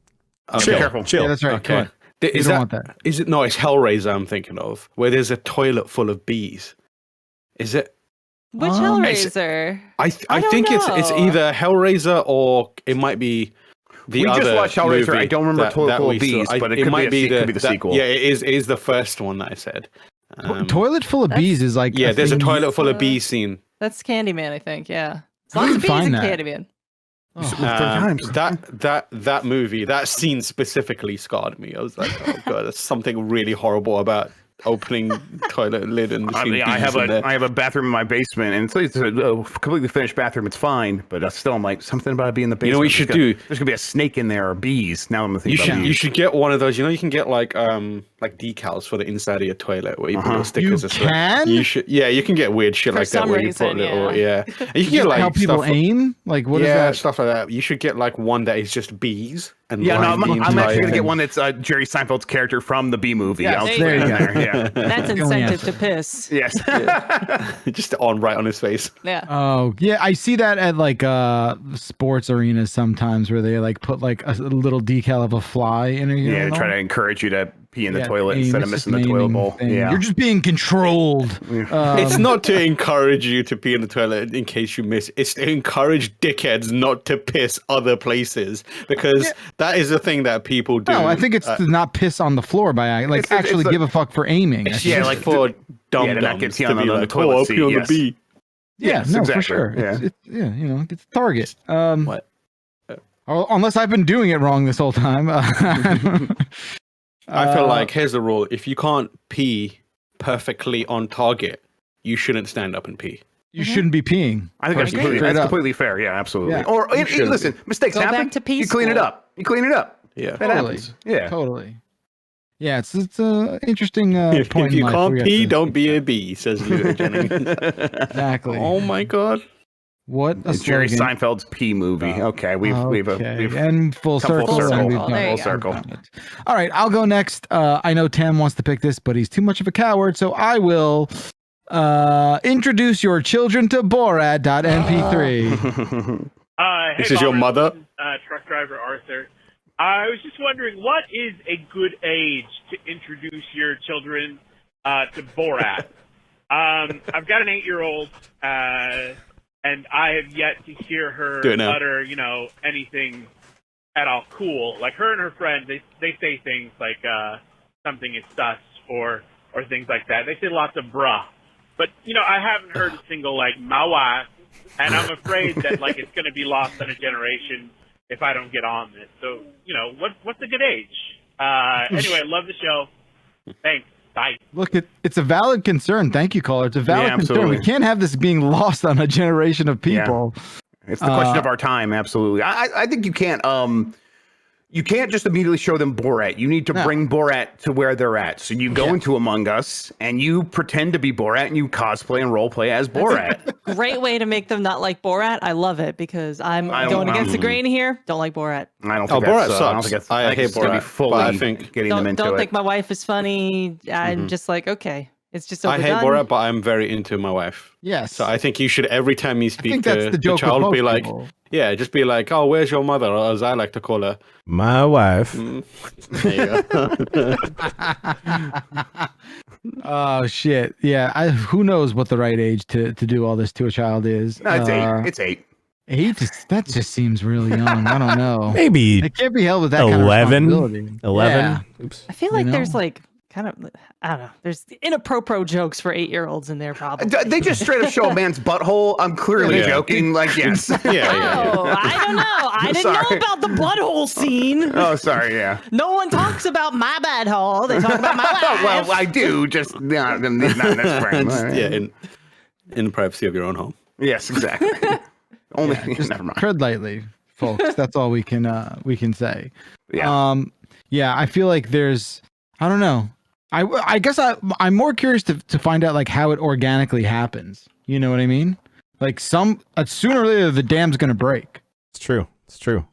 Okay.
Be careful.
Chill.
Yeah, that's right.
Okay.
Come on. You
Is
don't
that
want that.
is it? No, it's Hellraiser. I'm thinking of where there's a toilet full of bees. Is it?
Which
Um,
Hellraiser?
I
don't
think it's
know.
either Hellraiser or it might be the
We
other
just watched Hellraiser.
movie
I don't remember Toilet Full of
we saw.
Bees, but it could
might
be could be the
that-
sequel.
Yeah, it is the first one that I said.
Toilet full of
that's-
bees is like
Yeah, there's a
thing-
toilet full of
Uh,
bees scene.
That's Candyman, I think. Yeah.
How
Lots
do
of
you
bees
find
in
that?
Candyman.
Oh.
3 times.
That movie, that scene specifically scarred me. I was like, oh god, there's something really horrible about opening toilet lid and
I
seeing
mean, I
bees
have
in there.
I have a bathroom in my basement, and it's a completely finished bathroom. It's fine, but still, I'm like something about it being in the basement.
You know what you should
There's
do?
There's gonna be a snake in there or bees. Now I'm thinking
You
about
should
bees.
you should get one of those. You know, you can get like decals for the inside of your toilet where you put little
You
stickers. and stuff.
can?
You should. Yeah, you can get weird shit
For
like that
some
where you
reason,
put little.
yeah.
Yeah, and you can get like
help people
stuff.
aim. Like what is
Yeah,
that?
stuff like that. You should get like one that is just bees and
Yeah, no,
line the
I'm actually
entire
gonna get
thing.
one that's Jerry Seinfeld's character from the Bee Movie.
Yes,
I'll
there
stick
you
it in
go.
there. Yeah.
That's
the only
incentive
answer.
to piss.
Yes.
just right on his face.
Yeah.
Oh yeah, I see that at like sports arenas sometimes where they like put like a little decal of a fly in a
Yeah,
urinal.
to try to encourage you to pee in the
Yeah,
toilet
aim.
instead of
It's just
missing the
an
toilet
aiming
bowl.
thing.
Yeah.
You're just being controlled.
It's not to encourage you to pee in the toilet in case you miss. It's to encourage dickheads not to piss other places because that is the thing that people do.
No, I think it's to not piss on the floor by like
It's-
actually
it's
give a fuck for aiming.
It's
Yeah,
just
like
for dumb
to not get
dumbs
pee
to
on
be
the
like,
toilet
oh, I'll
seat,
pee on
yes.
the bee.
yeah,
Yes,
no,
exactly.
for sure.
Yeah.
It's, yeah, you know, it's a target.
What?
Unless I've been doing it wrong this whole time.
I feel like here's the rule: if you can't pee perfectly on target, you shouldn't stand up and pee.
you shouldn't be peeing.
I think that's
Straight
completely,
up.
fair. Yeah, absolutely.
Yeah.
Or
shouldn't
listen, mistakes
Go back
happen.
to pee
you clean it
school.
up. You clean it up.
Yeah.
That happens. Yeah.
Totally. Yeah, it's an interesting
If
point in
you
life
can't
where you
pee,
have to-
don't be a bee, says Luther Jennings.
Exactly.
Oh my god.
What a
It's Jerry
slogan.
Seinfeld's Pee movie. Okay, we've
and full
come
circle.
full circle.
and we've
There
done
you
it.
go.
circle.
We've done it. All right, I'll go next. I know Tam wants to pick this, but he's too much of a coward, so I will introduce your children to Borat.mp3.
This is your mother?
Truck driver Arthur. I was just wondering, what is a good age to introduce your children to Borat? I've got an 8-year-old, and I have yet to hear her
Do it now.
utter, anything at all cool. Like her and her friend, they say things like something is sus or things like that. They say lots of bruh. But, I haven't heard a single, my wife, and I'm afraid that, it's going to be lost on a generation if I don't get on this. So, what's a good age? Anyway, love the show. Thanks. Bye.
Look, it's a valid concern. Thank you, caller. It's a valid concern.
absolutely.
We can't have this being lost on a generation of people.
It's the question of our time. Absolutely. I think you can't just immediately show them Borat. You need to bring Borat to where they're at. So you go into Among Us and you pretend to be Borat and you cosplay and role play as Borat.
Great way to make them not like Borat. I love it because I'm going against the grain here. Don't like Borat.
I don't
Oh,
think
Borat
that's, I don't
sucks.
think that's,
I
think
hate
it's gonna be
Borat,
fully
but I think-
getting them into
Don't
it.
think my wife is funny. I'm just like, okay, it's just
I
overdone.
hate Borat, but I'm very into my wife.
Yes.
So I think you should, every time you
I
speak
think that's
to
the
the
joke with
child, be
most
like,
people.
yeah, just be like, oh, where's your mother? Or as I like to call her.
My wife.
There you go.
Oh shit! Yeah, who knows what the right age to do all this to a child is?
No, it's 8. It's 8.
8. That just seems really young. I don't know.
Maybe
It can't be held with that kind of
11.
responsibility.
11.
Yeah.
Oops.
I feel like
You
there's
know?
kind of, I don't know. There's inappropriate jokes for 8-year-olds in there, probably.
They just straight up show a man's butthole. I'm clearly
Yeah.
joking. Like, yes.
Yeah.
Oh, I don't know. I didn't
Sorry.
know about the butthole scene.
Oh, sorry. Yeah.
No one talks about my bad hole. They talk about my wife.
Well, I do. Just not in this frame.
Just, yeah, in the privacy of your own home.
Yes, exactly. Only.
Just
Never mind.
tread lightly, folks. That's all we can say.
Yeah.
Yeah. I feel like there's. I don't know. I guess I'm more curious to find out like how it organically happens. You know what I mean? Like sooner or later the dam's gonna break.
It's true. It's true.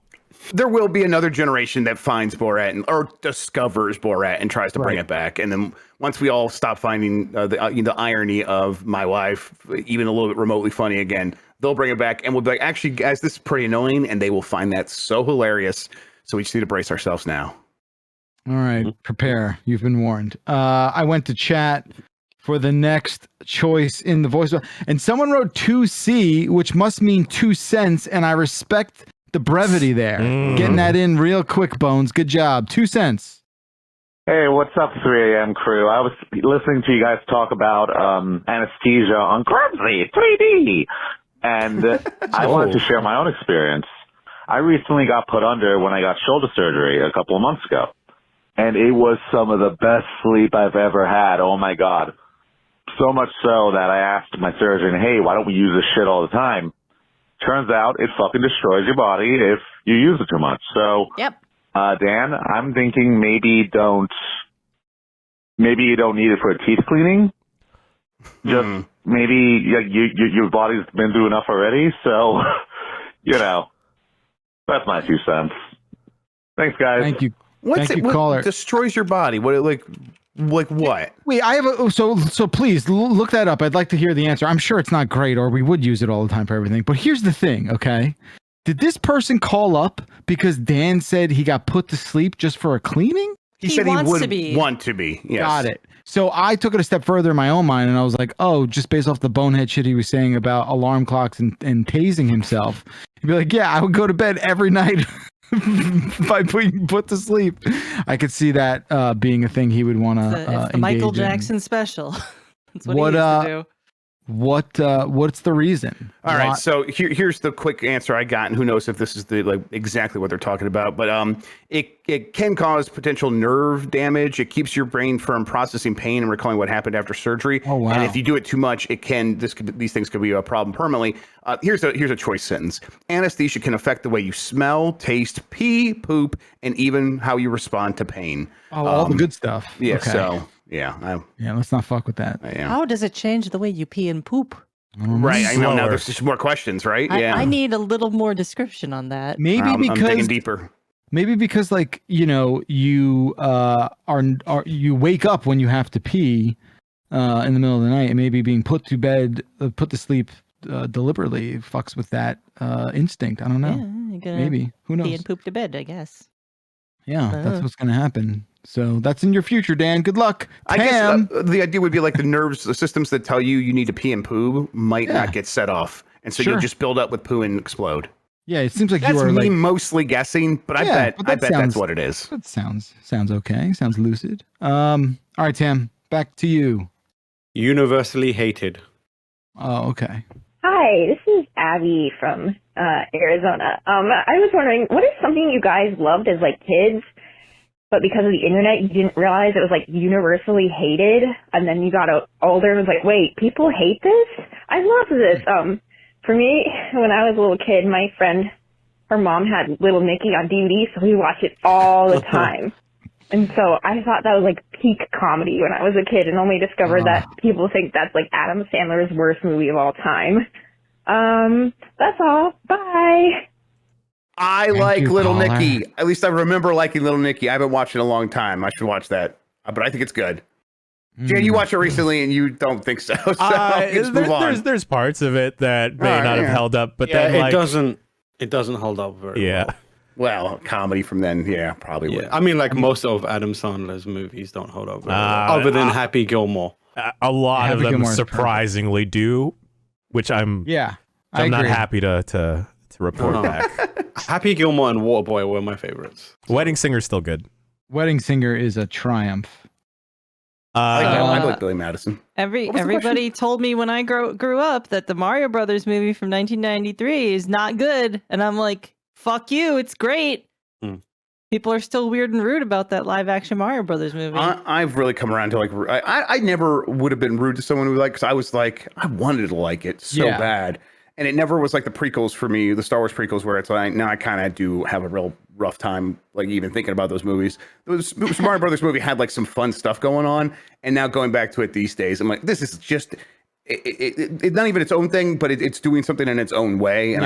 There will be another generation that finds Borat or discovers Borat and tries to bring it back. And then once we all stop finding the irony of my wife, even a little bit remotely funny again, they'll bring it back and we'll be like, actually, guys, this is pretty annoying. And they will find that so hilarious So we just need to brace ourselves now.
All right, prepare. You've been warned. I went to chat for the next choice in the voice, and someone wrote 2C, which must mean 2 cents, and I respect the brevity there. Getting that in real quick, Bones. Good job. 2 cents.
Hey, what's up, 3 a.m. crew? I was listening to you guys talk about anesthesia on Clumsy 3D, and I wanted to share my own experience. I recently got put under when I got shoulder surgery a couple of months ago, and it was some of the best sleep I've ever had. Oh, my God. So much so that I asked my surgeon, hey, why don't we use this shit all the time? Turns out it fucking destroys your body if you use it too much. So,
Yep.
Dan, I'm thinking maybe you don't need it for teeth cleaning. Just maybe your body's been through enough already. So, that's my 2 cents. Thanks, guys.
Thank you.
What
caller.
destroys your body? What like what?
Wait, I have so please look that up. I'd like to hear the answer. I'm sure it's not great, or we would use it all the time for everything. But here's the thing, okay? Did this person call up because Dan said he got put to sleep just for a cleaning?
He said he would want to be. Yes.
Got it. So I took it a step further in my own mind, and I was like, oh, just based off the bonehead shit he was saying about alarm clocks and tasing himself. He'd be like, yeah, I would go to bed every night by being put to sleep. I could see that being a thing he would want to
It's the Michael Jackson special. That's what he used to do.
What's the reason?
All right, so here's the quick answer I got, and who knows if this is exactly what they're talking about, but it can cause potential nerve damage. It keeps your brain from processing pain and recalling what happened after surgery.
Oh, wow.
And if you do it too much, these things could be a problem permanently. Here's a choice sentence. Anesthesia can affect the way you smell, taste, pee, poop, and even how you respond to pain.
Oh, all the good stuff.
Yeah.
Okay.
So. Yeah,
let's not fuck with that.
How does it change the way you pee and poop?
Right, I know. Now there's just more questions, right?
I need a little more description on that.
Maybe because
I'm digging deeper.
Maybe because, like, you you wake up when you have to pee in the middle of the night, and maybe being put to sleep deliberately fucks with that instinct. I don't know.
Yeah,
maybe. Who knows?
Pee and poop to bed, I guess.
Yeah, that's what's gonna happen. So that's in your future, Dan. Good luck. I guess
the idea would be like the systems that tell you need to pee and poo might not get set off, and so you'll just build up with poo and explode.
Yeah, it seems like
that's
you are
me mostly guessing, but I bet that's what it is.
That sounds okay. Sounds lucid. All right, Tam, back to you.
Universally hated.
Oh, okay.
Hi, this is Abby from Arizona. I was wondering, what is something you guys loved as like kids, but because of the internet, you didn't realize it was like universally hated, and then you got older and was like, wait, people hate this? I love this. For me, when I was a little kid, my friend, her mom had Little Nicky on DVD, so we watched it all the time. And so I thought that was like peak comedy when I was a kid, and only discovered that people think that's like Adam Sandler's worst movie of all time. That's all. Bye.
I like Little Nicky. At least I remember liking Little Nicky. I haven't watched it in a long time. I should watch that. But I think it's good. Jan, you watched it recently and you don't think so.
There's parts of it that may not have held up, but then
it doesn't hold up very well.
Well, comedy from then, probably would.
I mean, like most of Adam Sandler's movies don't hold up very well, other than Happy Gilmore.
A lot of them surprisingly do, which I'm not happy to report back.
Happy Gilmore and Waterboy were my favorites.
Wedding Singer's still good.
Wedding Singer is a triumph.
I like Billy Madison.
Everybody told me when I grew up that the Mario Brothers movie from 1993 is not good, and I'm like, fuck you, it's great. People are still weird and rude about that live action Mario Brothers movie.
I've really come around to like, I never would have been rude to someone who because I was like, I wanted to like it so bad. And it never was like the prequels for me, the Star Wars prequels, where it's like, now I kind of do have a real rough time, like even thinking about those movies. The Mario Brothers movie had like some fun stuff going on. And now going back to it these days, I'm like, this is just, it's not even its own thing, but it's doing something in its own way. And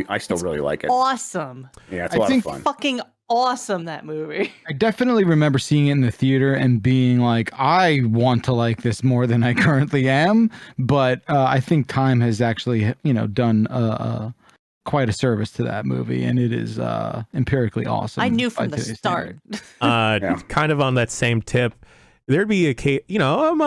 I still really like it.
Awesome.
Yeah, it's a lot of fun.
Fucking awesome, that movie.
I definitely remember seeing it in the theater and being like, I want to like this more than I currently am. But I think time has actually, done quite a service to that movie, and it is empirically awesome.
I knew from
by
the
today's
start.
Kind of on that same tip, there'd be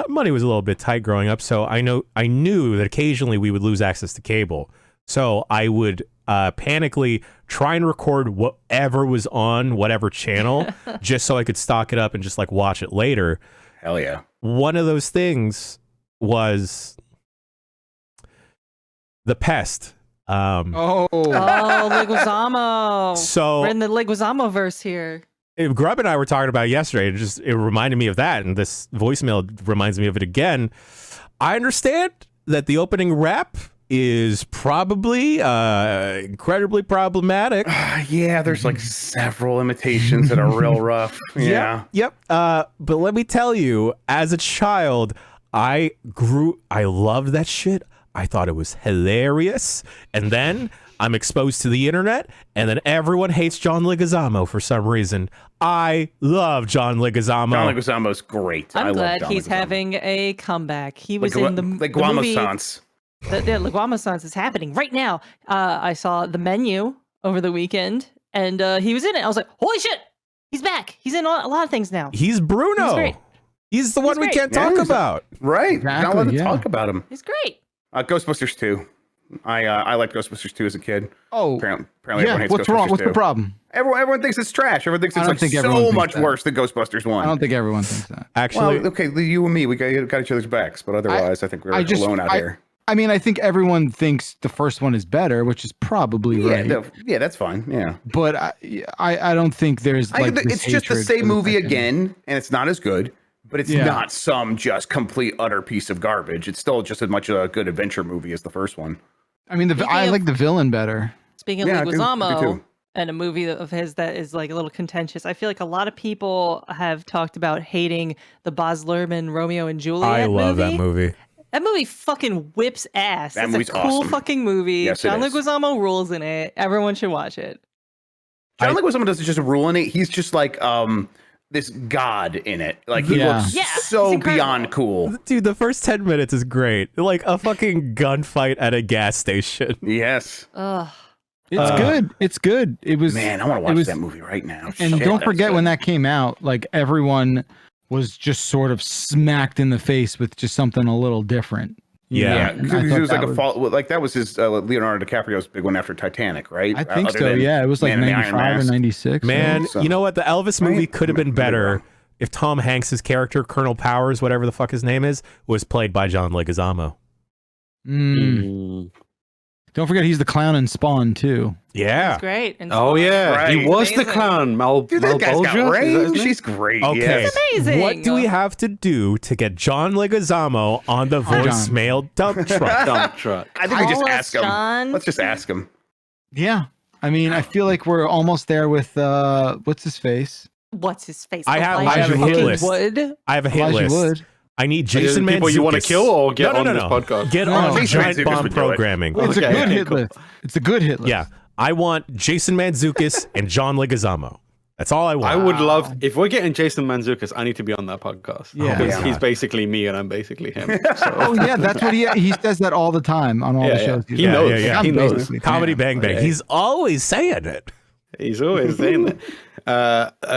money was a little bit tight growing up, so I knew that occasionally we would lose access to cable, so I would panically try and record whatever was on whatever channel just so I could stock it up and just like watch it later.
Hell yeah.
One of those things was The Pest.
Leguizamo.
So
we're in the Leguizamo verse here.
Grub and I were talking about it yesterday, and it reminded me of that, and this voicemail reminds me of it again. I understand that the opening rap is probably incredibly problematic.
Yeah, there's like several imitations that are real rough. Yeah.
Yep. But let me tell you, as a child, I loved that shit. I thought it was hilarious. And then I'm exposed to the internet, and then everyone hates John Leguizamo for some reason. I love John Leguizamo.
John Leguizamo's great.
I'm
I
glad
love John
he's
Leguizamo.
having a comeback. He was in the movie.
Leguizamo-sans.
The Leguizamo-sans is happening right now. I saw The Menu over the weekend, and he was in it. I was like, holy shit, he's back. He's in a lot of things now.
He's Bruno.
He's great.
He's the one we can't talk about.
Right.
Exactly,
Not allowed to
yeah.
talk about him.
He's great.
Ghostbusters 2. I liked Ghostbusters 2 as a kid.
Oh,
Apparently everyone hates
what's
Ghostbusters
wrong? What's
2.
the problem?
Everyone thinks it's trash. Everyone thinks
I
it's
don't
like
think everyone
so
thinks
much
that.
worse than Ghostbusters 1.
I don't think everyone thinks that.
Actually,
Well, okay, you and me, we got each other's backs, but otherwise, I think we're alone out here.
I mean, I think everyone thinks the first one is better, which is probably right.
Yeah, that's fine. Yeah,
but I don't think there's like
it's just the same movie again, and it's not as good. But it's not some just complete utter piece of garbage. It's still just as much a good adventure movie as the first one.
I mean, I like the villain better.
Speaking of Leguizamo and a movie of his that is like a little contentious, I feel like a lot of people have talked about hating the Baz Luhrmann Romeo and Juliet
I love that movie.
That movie fucking whips ass.
That
It's
movie's
a cool
awesome.
fucking movie.
Yes, it
John
is.
Leguizamo rules in it. Everyone should watch it.
John Leguizamo doesn't just rule in it. He's just like this god in it. Like he looks so beyond cool.
Dude, the first 10 minutes is great. Like a fucking gunfight at a gas station.
Yes.
Ugh.
It's good. It's good. It was.
Man, I want to watch that movie right now.
And
Shit,
don't
that's
forget
good.
when that came out, like everyone was just sort of smacked in the face with just something a little different.
Yeah,
And I
because it
thought
was like
that
a fault. Like that was his Leonardo DiCaprio's big one after Titanic, right?
I think
Other
so.
than
Yeah, it was like
Man in the Iron
95 or
Mask.
96.
Man,
So-
you know what? The Elvis movie
Right?
could have been
Maybe
better
wrong.
if Tom Hanks's character, Colonel Powers, whatever the fuck his name is, was played by John Leguizamo.
Don't forget he's the clown in Spawn too.
Yeah.
It's great. And
Oh yeah,
Right.
he was the
Amazing.
clown.
Dude, that guy's got
Malbolgia? Is that
range.
his name?
She's great.
Okay.
Yes.
amazing.
What do we have to do to get John Leguizamo on the
John.
voicemail dump truck?
Dump truck.
I think we just
Call us,
ask him.
John.
Let's just ask him.
Yeah. I mean, I feel like we're almost there with what's his face?
What's his face?
I have
Elijah
a hit
fucking
list.
Wood.
I have a hit
Elijah
list.
Wood.
I need
Are these
Jason
the people
Mantzoukas.
you wanna kill or get
no,
on
no,
this
no.
podcast?
Get
No.
on
Jason
Giant
Mantzoukas
Bomb
would do it.
Programming.
It's a
Okay,
good
okay,
hit
cool.
list. It's a good hit list.
Yeah. I want Jason Mantzoukas and John Leguizamo. That's all I want.
I would love if we're getting Jason Mantzoukas. I need to be on that podcast.
Yeah.
because
Yeah.
he's basically me and I'm basically him. So.
Oh yeah, that's what he says that all the time on all the
Yeah,
shows.
yeah.
he's
He
on.
knows.
Like,
Yeah,
I'm
he knows.
basically
Comedy
him.
Bang Bang.
Okay.
He's always saying it.
He's always saying that.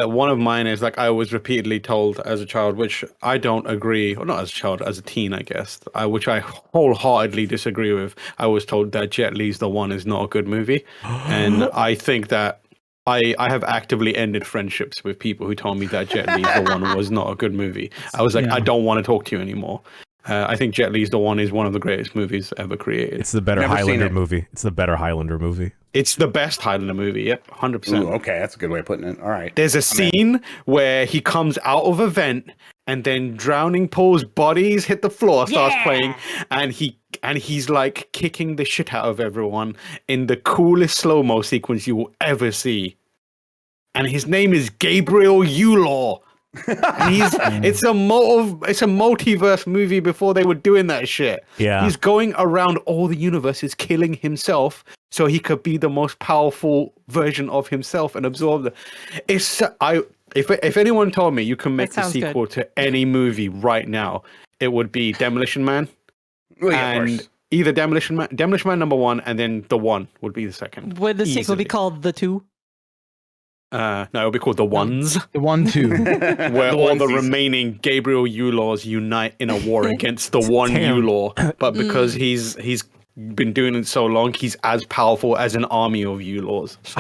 One of mine is like I was repeatedly told as a child, which I don't agree, or not as a child, as a teen, I guess, which I wholeheartedly disagree with. I was told that Jet Li's The One is not a good movie, and I think that I have actively ended friendships with people who told me that Jet Li's The One was not a good movie. I was like,
Yeah.
I don't want to talk to you anymore. I think Jet Li's The One is one of the greatest movies ever created.
It's the better
Never seen
Highlander
it.
movie. It's the better Highlander movie.
It's the best Highlander movie. Yep, 100%.
Ooh, okay, that's a good way of putting it. All right.
There's a scene where he comes out of a vent and then Drowning Pool's bodies hit the floor, starts playing, and he's like kicking the shit out of everyone in the coolest slow-mo sequence you will ever see. And his name is Gabriel Yulaw. And it's a multiverse movie before they were doing that shit.
Yeah.
He's going around all the universes killing himself so he could be the most powerful version of himself and absorb the if anyone told me you can make the
sounds
sequel to any movie right now, it would be Demolition Man
Well, yeah, of
and
course.
either Demolition Man number 1, and then The One would be the second.
Would the sequel be
Easily.
called The Two?
No, it would be called The Ones,
The 1, 2.
where all the remaining Gabriel Yulaws unite in a war against the one Yulaw. But because he's been doing it so long, he's as powerful as an army of Yulaws. So,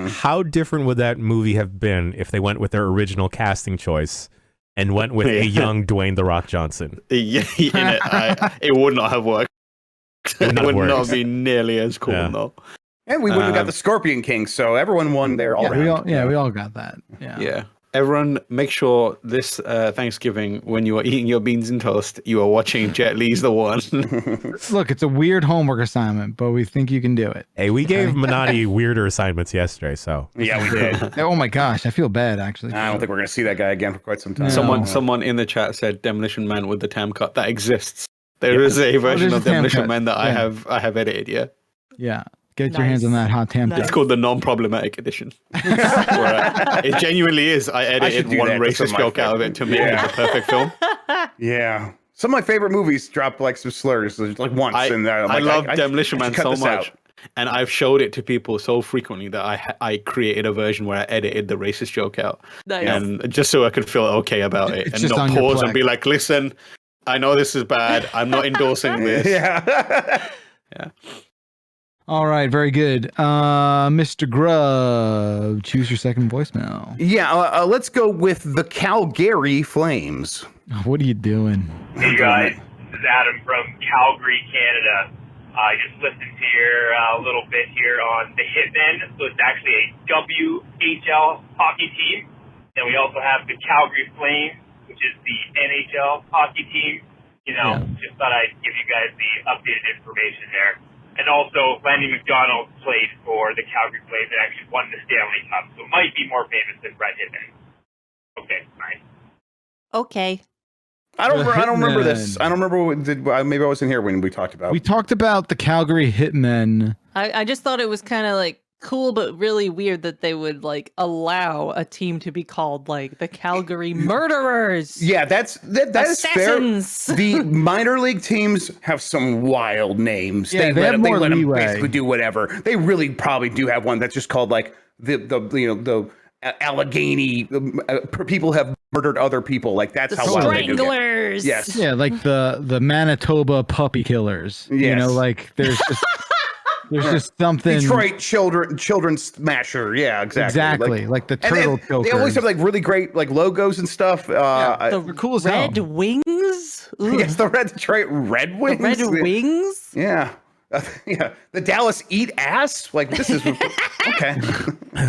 How different would that movie have been if they went with their original casting choice and went with a young Dwayne The Rock Johnson?
It would not have worked. It would not be nearly as cool, though.
And we wouldn't have got the Scorpion King, so everyone won there all around.
We all got that. Yeah.
Everyone, make sure this Thanksgiving, when you are eating your beans and toast, you are watching Jet Li's The One.
Look, it's a weird homework assignment, but we think you can do it.
Hey, we gave Minotti weirder assignments yesterday, so.
Yeah, we did.
Oh my gosh, I feel bad, actually.
I don't think we're going to see that guy again for quite some time.
Someone in the chat said Demolition Man with the tam cut. That exists. There is a version of Demolition Man that I have edited,
Yeah. Get your hands on that hot tam.
It's called the non-problematic edition. It genuinely is. I edited one racist joke out of it to make it the perfect film.
Yeah. Some of my favorite movies drop like some slurs like once.
I love Demolition Man so much. And I've showed it to people so frequently that I created a version where I edited the racist joke out.
Nice.
And just so I could feel okay about it. And not pause and be like, listen, I know this is bad. I'm not endorsing this.
Yeah.
All right, very good. Mr. Grubb, choose your second voicemail.
Yeah, let's go with the Calgary Flames.
What are you doing?
Hey guys, this is Adam from Calgary, Canada. I just listened to your little bit here on the Hitmen. So it's actually a WHL hockey team. And we also have the Calgary Flames, which is the NHL hockey team. Just thought I'd give you guys the updated information there. And also, Lanny McDonald played for the Calgary Flames and actually won the Stanley Cup, so might be more famous than Brett Hitman. Okay, bye.
Okay.
I don't remember this. I don't remember. Maybe I wasn't here when we talked about.
We talked about the Calgary Hitmen.
I just thought it was kind of like cool, but really weird that they would like allow a team to be called like the Calgary Murderers.
Yeah, that is fair. The minor league teams have some wild names.
Yeah, they let
them basically do whatever. They really probably do have one that's just called like the Allegheny people have murdered other people. Like that's how wild they do.
Stranglers.
Yes.
Yeah, like the Manitoba puppy killers.
Yes.
Like there's just. There's just something.
Detroit children smasher. Yeah, exactly.
Like the turtle chokers.
They always have like really great like logos and stuff.
The
cool as
Red
hell.
Wings. Ooh.
Yes, the Detroit Red Wings.
The Red Wings.
Yeah. The Dallas Eat Ass. Like this is okay.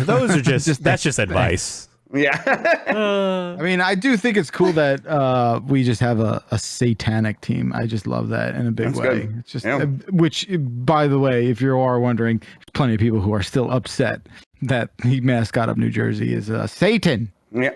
Those are that's just advice.
Yeah.
I mean, I do think it's cool that we just have a satanic team. I just love that in a big way.
Good.
It's just, which, by the way, if you are wondering, plenty of people who are still upset that the mascot of New Jersey is Satan.
Yeah,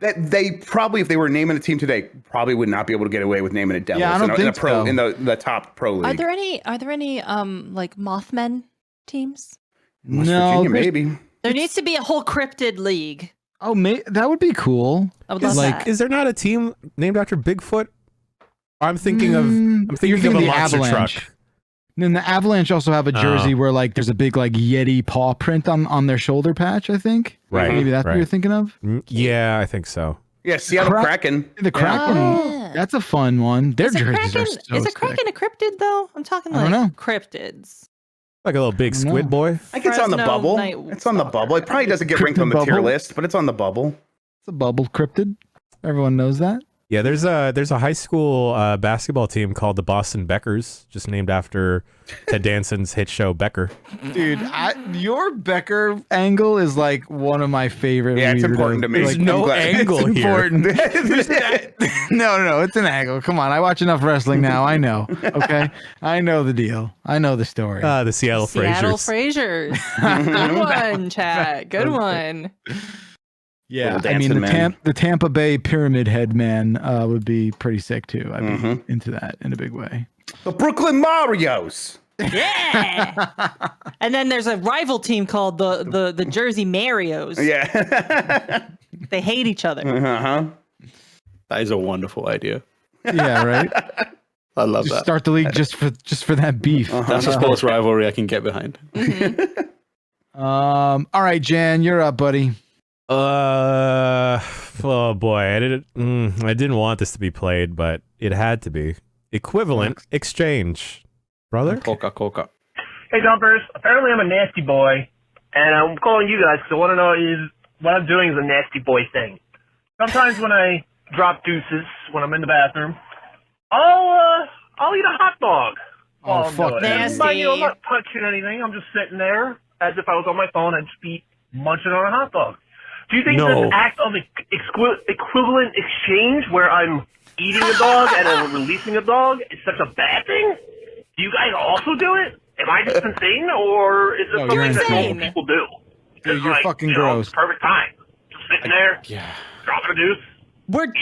they probably, if they were naming a team today, probably would not be able to get away with naming it Devils.
Yeah, I don't think so.
In the top pro league.
Are there any like Mothman teams?
West Virginia, maybe.
There needs to be a whole cryptid league.
Oh, that would be cool.
I would love that.
Is there not a team named after Bigfoot? I'm thinking of a monster
Avalanche.
truck.
And then the Avalanche also have a jersey where like there's a big like Yeti paw print on their shoulder patch, I think.
Right.
Maybe that's what you're thinking of?
Yeah, I think so.
Yeah, Seattle Kraken.
The Kraken. That's a fun one. Their jerseys are so
Is a Kraken a cryptid though? I'm talking
I don't know.
cryptids.
Like a little big squid boy.
I think it's on the
Fresno
bubble.
Night
It's on the bubble. It probably doesn't get ranked on the tier
bubble.
list, but it's on the bubble.
It's a bubble cryptid. Everyone knows that.
Yeah, there's a high school basketball team called the Boston Beckers, just named after Ted Danson's hit show Becker.
Dude, your Becker angle is like one of my favorite.
Yeah, it's important to me.
There's no angle
it's
here.
important. No, it's an angle. Come on, I watch enough wrestling now. I know. Okay, I know the deal. I know the story.
The Seattle
Frasers. Good one, chat. Good one.
Yeah, I mean the Tampa Bay Pyramid Head man would be pretty sick too. I'd be into that in a big way.
The Brooklyn Marios.
Yeah. And then there's a rival team called the Jersey Marios.
Yeah.
They hate each other.
Uh-huh.
That is a wonderful idea.
Yeah, right.
I love
Just
that.
start the league just for that beef.
That's a sports rivalry I can get behind.
All right, Jan, you're up, buddy.
Oh boy, I didn't want this to be played, but it had to be. Equivalent exchange, brother.
Coca.
Hey, Dumpers. Apparently I'm a nasty boy, and I'm calling you guys because I want to know is what I'm doing is a nasty boy thing. Sometimes when I drop deuces when I'm in the bathroom, I'll eat a hot dog while I'm doing it.
Nasty.
But, I'm not touching anything. I'm just sitting there as if I was on my phone. I'd just be munching on a hot dog. Do you think this act of equivalent exchange where I'm eating a dog and then releasing a dog is such a bad thing? Do you guys also do it? Am I just insane, or is it something that normal people do?
Dude, you're fucking gross.
It's perfect time. Just sitting there, dropping a deuce.
We're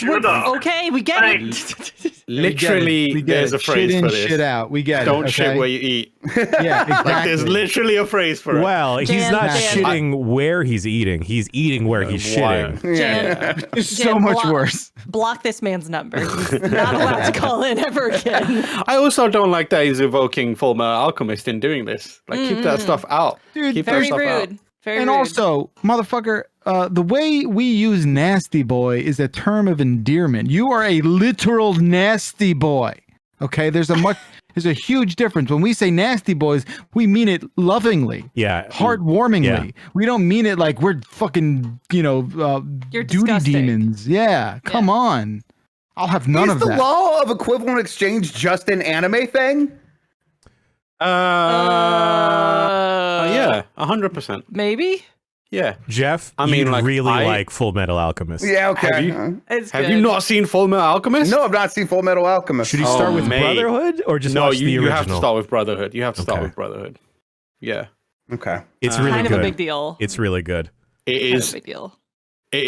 okay. We get it.
Literally, there's a phrase
shit in,
for this.
shit out. We get it.
Don't
okay?
shit where you eat.
Yeah, exactly.
Like, there's literally a phrase for it.
Well, he's not shitting where he's eating. He's eating where he's shitting.
Yeah. It's so much worse.
Block this man's number. He's not allowed to call in ever again.
I also don't like that he's evoking Full Metal Alchemist in doing this. Like, keep that stuff out.
Dude,
keep
very
that stuff
rude.
out.
Very
and
rude.
also, motherfucker, the way we use nasty boy is a term of endearment. You are a literal nasty boy. Okay, there's a huge difference. When we say nasty boys, we mean it lovingly.
Yeah.
Heartwarmingly.
Yeah.
We don't mean it like we're fucking,
You're
duty
disgusting.
demons. Yeah, come on. I'll have none
Is
of
the
that.
law of equivalent exchange just an anime thing?
Yeah, 100%.
Maybe.
Yeah.
Jeff,
I mean,
you
like,
really like Full Metal Alchemist.
Yeah, okay.
Have you,
It's
have
good.
you not seen Full Metal Alchemist?
No, I've not seen Full Metal Alchemist.
Should you start with
mate.
Brotherhood or just
No,
watch the
you
original?
have to start with Brotherhood. You have to start
Okay.
with Brotherhood. Yeah.
Okay.
It's really
kind
good.
of a big deal.
It's really good.
It
Kind of
is.
a big deal.
It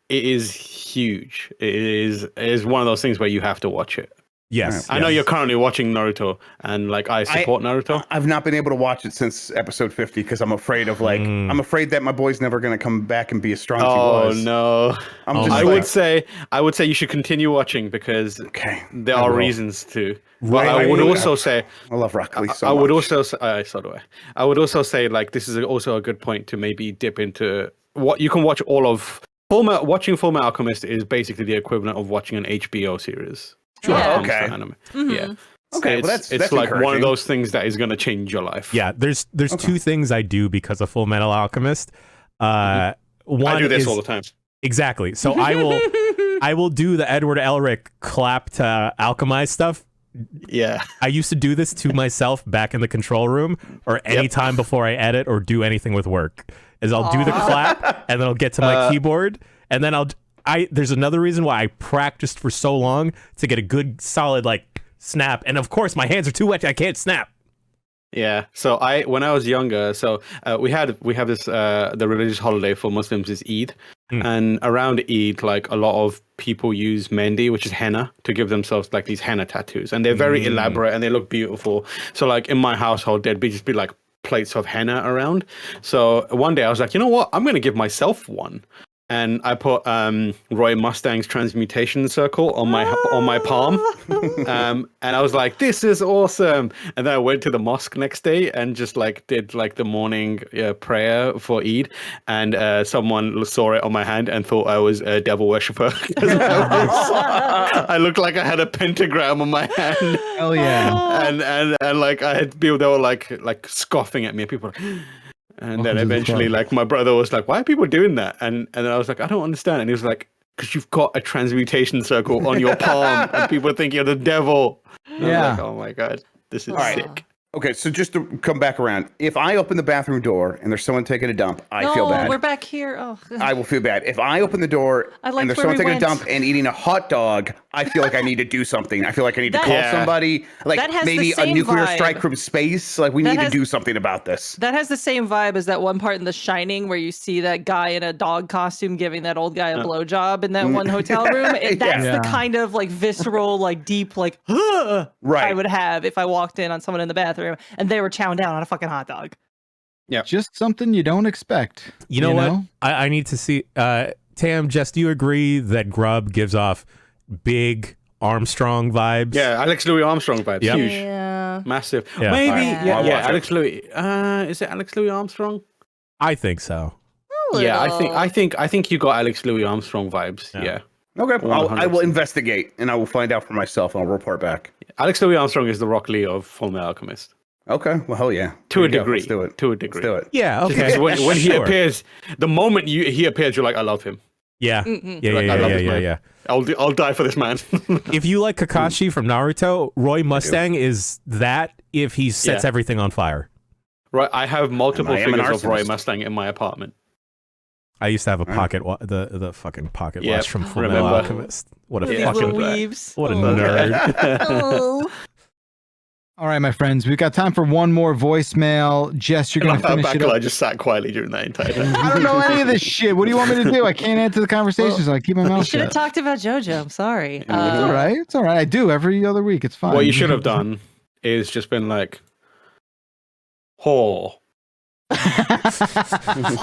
is huge. It is one of those things where you have to watch it.
Yes.
I know you're currently watching Naruto, and like I support Naruto.
I've not been able to watch it since episode 50 because I'm afraid of I'm afraid that my boy's never going to come back and be as strong as he was.
Oh no! I would say you should continue watching because there are reasons to. But I would also say
I love Rock Lee so
I would
much.
also say so do I. I would also say like this is also a good point to maybe dip into what you can watch all of watching Full Metal Alchemist is basically the equivalent of watching an HBO series.
Sure.
when it comes to
Okay.
anime.
Mm-hmm.
Yeah.
Okay, well,
it's
that's
like one
encouraging.
of those things that is going to change your life.
Yeah, there's two things I do because of Full Metal Alchemist. One
I do this
is,
all the time.
Exactly. So I will do the Edward Elric clap to alchemize stuff.
Yeah.
I used to do this to myself back in the control room or any time before I edit or do anything with work. Is I'll do the clap and then I'll get to my keyboard and then there's another reason why I practiced for so long to get a good solid like snap. And of course my hands are too wet. I can't snap.
Yeah. So when I was younger, we have this the religious holiday for Muslims is Eid, and around Eid, like a lot of people use mendi, which is henna, to give themselves like these henna tattoos, and they're very elaborate and they look beautiful. So like in my household, there'd just be like plates of henna around. So one day I was like, you know what? I'm gonna give myself one. And I put Roy Mustang's transmutation circle on my palm, and I was like, "This is awesome!" And then I went to the mosque next day and just like did like the morning prayer for Eid, and someone saw it on my hand and thought I was a devil worshipper. I looked like I had a pentagram on my hand.
Hell yeah!
And like I had people that were like scoffing at me. People. And then eventually, like, my brother was like, why are people doing that? And then I was like, I don't understand. And he was like, because you've got a transmutation circle on your palm and people think you're the devil. And I was like, oh my God, this is sick.
Okay, so just to come back around, if I open the bathroom door and there's someone taking a dump, I feel bad.
We're back here. Oh,
I will feel bad. If I open the door and there's someone taking a dump and eating a hot dog, I feel like I need to do something. I feel like I need to call somebody, like maybe a nuclear strike from space. Like we need to do something about this.
That has the same vibe as that one part in The Shining where you see that guy in a dog costume giving that old guy a blowjob in that one hotel room. That's the kind of like visceral, like deep, like I would have if I walked in on someone in the bathroom and they were chowing down on a fucking hot dog.
Yeah,
just something you don't expect.
You know what? I need to see. Tam, Jess, do you agree that grub gives off big Armstrong vibes.
Yeah, Alex Louis Armstrong vibes.
Yep.
Huge.
Yeah.
Massive.
Yeah.
Maybe.
Yeah.
Yeah, Alex Louis. Is it Alex Louis Armstrong?
I think so.
Yeah, I think you got Alex Louis Armstrong vibes. Yeah.
Okay, I will
100%.
investigate and I will find out for myself and I'll report back.
Alex Louis Armstrong is the Rock Lee of Fullmetal Alchemist.
Okay, well, hell yeah.
To
There
a
you go.
degree.
Let's do it.
To a degree.
Let's do it.
Yeah, okay.
Because when he
Sure.
appears, the moment he appears, you're like, I love him.
Yeah.
Mm-mm.
Yeah,
Like, I love this
yeah,
man.
yeah.
I'll die for this man.
If you like Kakashi from Naruto, Roy Mustang is that if he sets
Yeah.
everything on fire.
Right, I have multiple
I am an
figures of Roy
arsonist.
Mustang in my apartment.
I used to have a pocket the fucking pocket
Yep,
watch from Fullmetal
remember.
Alchemist. What a
These
fucking
little weaves.
what a
Oh.
nerd.
Oh.
All right, my friends, we've got time for one more voicemail. Jess, you're
I
going
love
to
how
finish it
Bacala
up.
just sat quietly during that entire time.
I don't know any of this shit. What do you want me to do? I can't add to the conversation, so I keep my
You
mouth
should have
shut.
talked about JoJo. I'm sorry.
It's all right. It's all right. I do every other week. It's fine.
What you should have done is just been like, whore.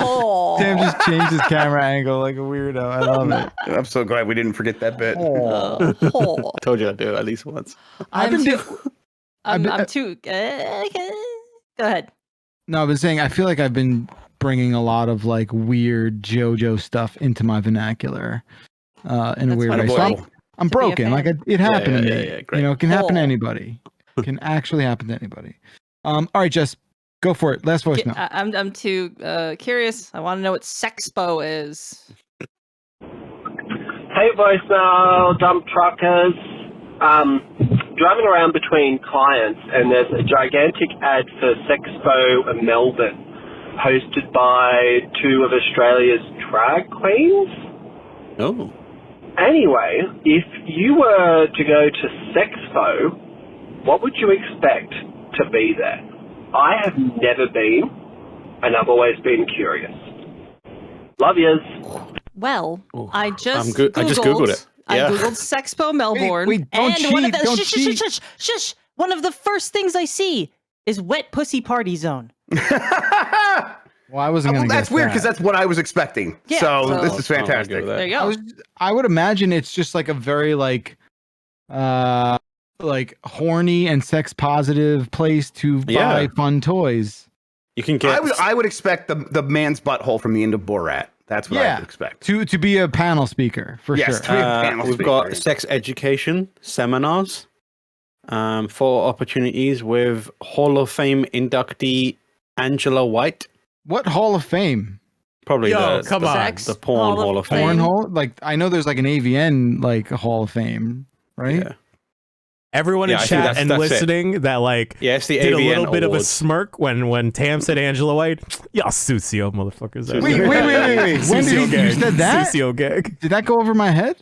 Oh.
Sam just changed his camera angle like a weirdo. I love it.
I'm so glad we didn't forget that bit.
Oh.
I told you I'd do it at least once.
I'm too.
I've been-
I'm too. Go ahead.
No, I've been saying I feel like I've been bringing a lot of like weird JoJo stuff into my vernacular in a
That's
weird way. So
wonderful.
I'm
To be a
broken.
fan.
Like it happened
yeah,
to me.
yeah, great.
You know, it can happen to
Oh.
anybody. It can actually happen to anybody. All right, Jess, go for it. Last voicemail.
I'm too curious. I want to know what Sexpo is.
Hey, voicemail, dump truckers. Driving around between clients, and there's a gigantic ad for Sexpo in Melbourne, hosted by two of Australia's drag queens.
Oh.
Anyway, if you were to go to Sexpo, what would you expect to be there? I have never been, and I've always been curious. Love yous.
Well, I just
I just Googled it.
I
Yeah.
googled Sexpo Melbourne.
wait, don't
and one of
cheat,
the,
don't
shush,
cheat.
Shush, shush, shush, shush. One of the first things I see is wet pussy party zone.
Well, I wasn't going to
That's weird because that's what I was expecting.
Yeah,
so
so-
this is fantastic.
There you go.
I would imagine it's just like a very like horny and sex positive place to buy
Yeah.
fun toys.
You can get.
I would expect the man's butthole from the end of Borat. That's what I would expect.
To be a panel speaker for
Yes,
sure.
to be a panel
we've
speaker.
got sex education seminars, for opportunities with Hall of Fame inductee Angela White.
What Hall of Fame?
Probably
Yo,
the,
come
the,
on.
Sex
the porn Hall of Fame.
Porn Hall? Like I know there's like an AVN like Hall of Fame, right?
Yeah.
Everyone
Yeah,
in
I think
chat and
that's it.
listening that like
Yeah, it's the
did a
AVN
little bit of a
awards.
smirk when Tam said Angela White. Y'all Sucio motherfuckers.
Wait,
Wait. When
Sucio
did you
gag.
said that?
Sucio gag.
Did that go over my head?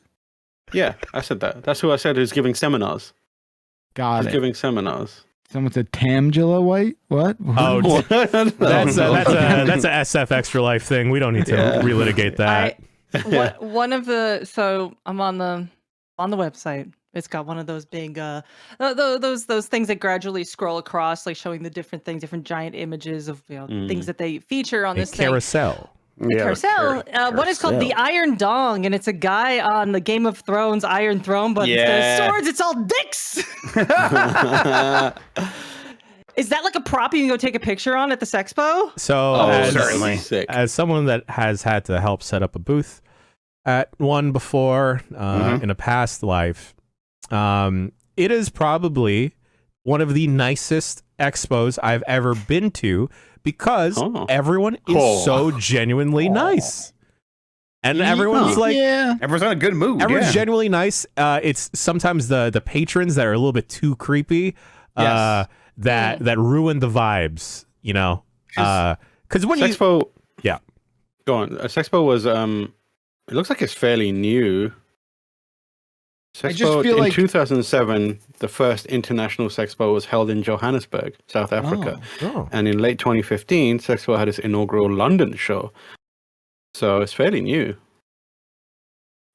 Yeah, I said that. That's who I said is giving seminars.
Got
He's
it.
giving seminars.
Someone said Tamgilla White. What?
Oh, that's
No.
a SF Extra Life thing. We don't need to relitigate that.
One of the so I'm on the website. It's got one of those big those things that gradually scroll across, like showing the different things, different giant images of things that they feature on
A
this thing.
carousel.
The carousel. What is called the Iron Dong, and it's a guy on the Game of Thrones Iron Throne, but instead of swords, it's all dicks. Is that like a prop you can go take a picture on at the Sexpo?
So
certainly.
As someone that has had to help set up a booth at one before in a past life, it is probably one of the nicest expos I've ever been to because everyone is so genuinely nice. And everyone's like,
everyone's on a good mood.
Everyone's genuinely nice. It's sometimes the patrons that are a little bit too creepy that ruin the vibes, you know? Because when
Sexpo,
yeah,
go on. Sexpo was it looks like it's fairly new. Sexpo,
I just feel
in
like
2007, the first international Sexpo was held in Johannesburg, South Africa. And in late 2015, Sexpo had its inaugural London show. So it's fairly new.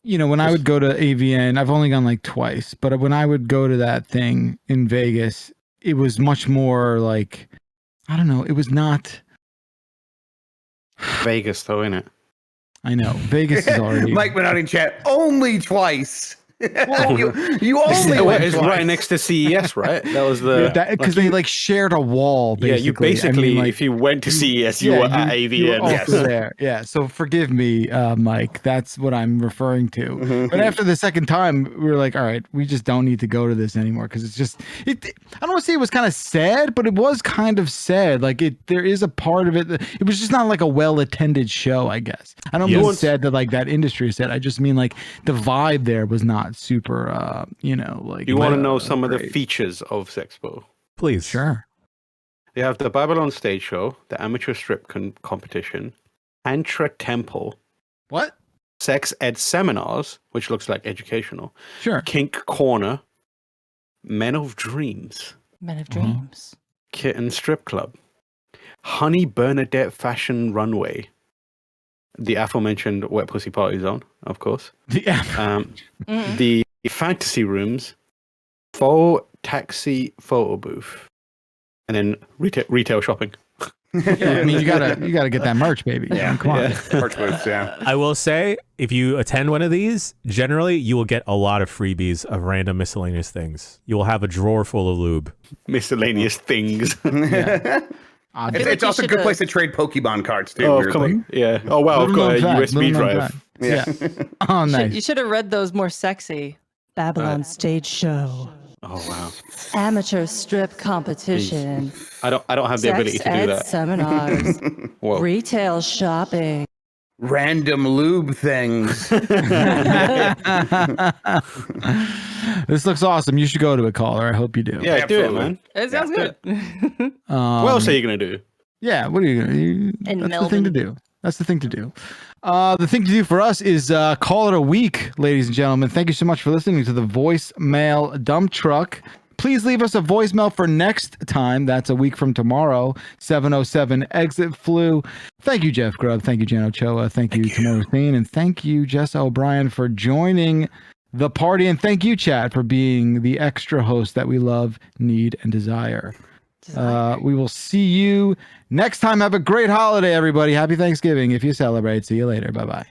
You know, when I would go to AVN, I've only gone like twice, but when I would go to that thing in Vegas, it was much more like, I don't know, it was not.
Vegas, though, innit?
I know. Vegas is already.
Mike went out in chat only twice. you only went
it's
twice.
right next to CES, right? That was the
because they like shared a wall. Basically.
Yeah, you basically,
I mean, like,
if you went to CES, you were at AVN.
You were also there. Yeah. So forgive me, Mike. That's what I'm referring to. But after the second time, we were like, all right, we just don't need to go to this anymore because it's just. I don't want to say it was kind of sad, but it was kind of sad. Like there is a part of it. It was just not like a well-attended show, I guess. I don't mean sad that like that industry is sad. I just mean like the vibe there was not super. Like.
You want to know some of the features of Sexpo?
Please.
Sure.
They have the Babylon Stage Show, the Amateur Strip Competition, Tantra Temple.
What?
Sex Ed Seminars, which looks like educational.
Sure.
Kink Corner, Men of Dreams.
Men of Dreams.
Kitten Strip Club. Honey Bernadette Fashion Runway. The aforementioned Wet Pussy Party Zone, of course. The Fantasy Rooms. Faux Taxi Photo Booth. And then retail shopping.
Yeah, I mean you gotta get that merch, baby.
Yeah,
come on.
Merch booths, yeah.
I will say, if you attend one of these, generally you will get a lot of freebies of random miscellaneous things. You will have a drawer full of lube.
Miscellaneous things.
It's also a good place to trade Pokemon cards too.
Oh, come on. Yeah. Oh wow, I've got a USB drive.
Yeah. Oh, nice.
You should have read those more sexy. Babylon Stage Show.
Oh wow.
Amateur strip competition.
I don't have the ability to do that.
Seminars.
Whoa.
Retail shopping.
Random lube things.
This looks awesome. You should go to it, caller. I hope you do.
Yeah, do it, man.
It sounds good.
What else are you gonna do?
Yeah, what are you gonna do?
In
That's
Melbourne.
the thing to do. That's the thing to do. The thing to do for us is call it a week, ladies and gentlemen. Thank you so much for listening to the voicemail dump truck. Please leave us a voicemail for next time. That's a week from tomorrow. 707 Exit Flu. Thank you, Jeff Grubb. Thank you, Jan Ochoa. Thank you, Tamara Hussein. And thank you, Jess O'Brien, for joining the party. And thank you, Chad, for being the extra host that we love, need, and desire. We will see you next time. Have a great holiday, everybody. Happy Thanksgiving if you celebrate. See you later. Bye-bye.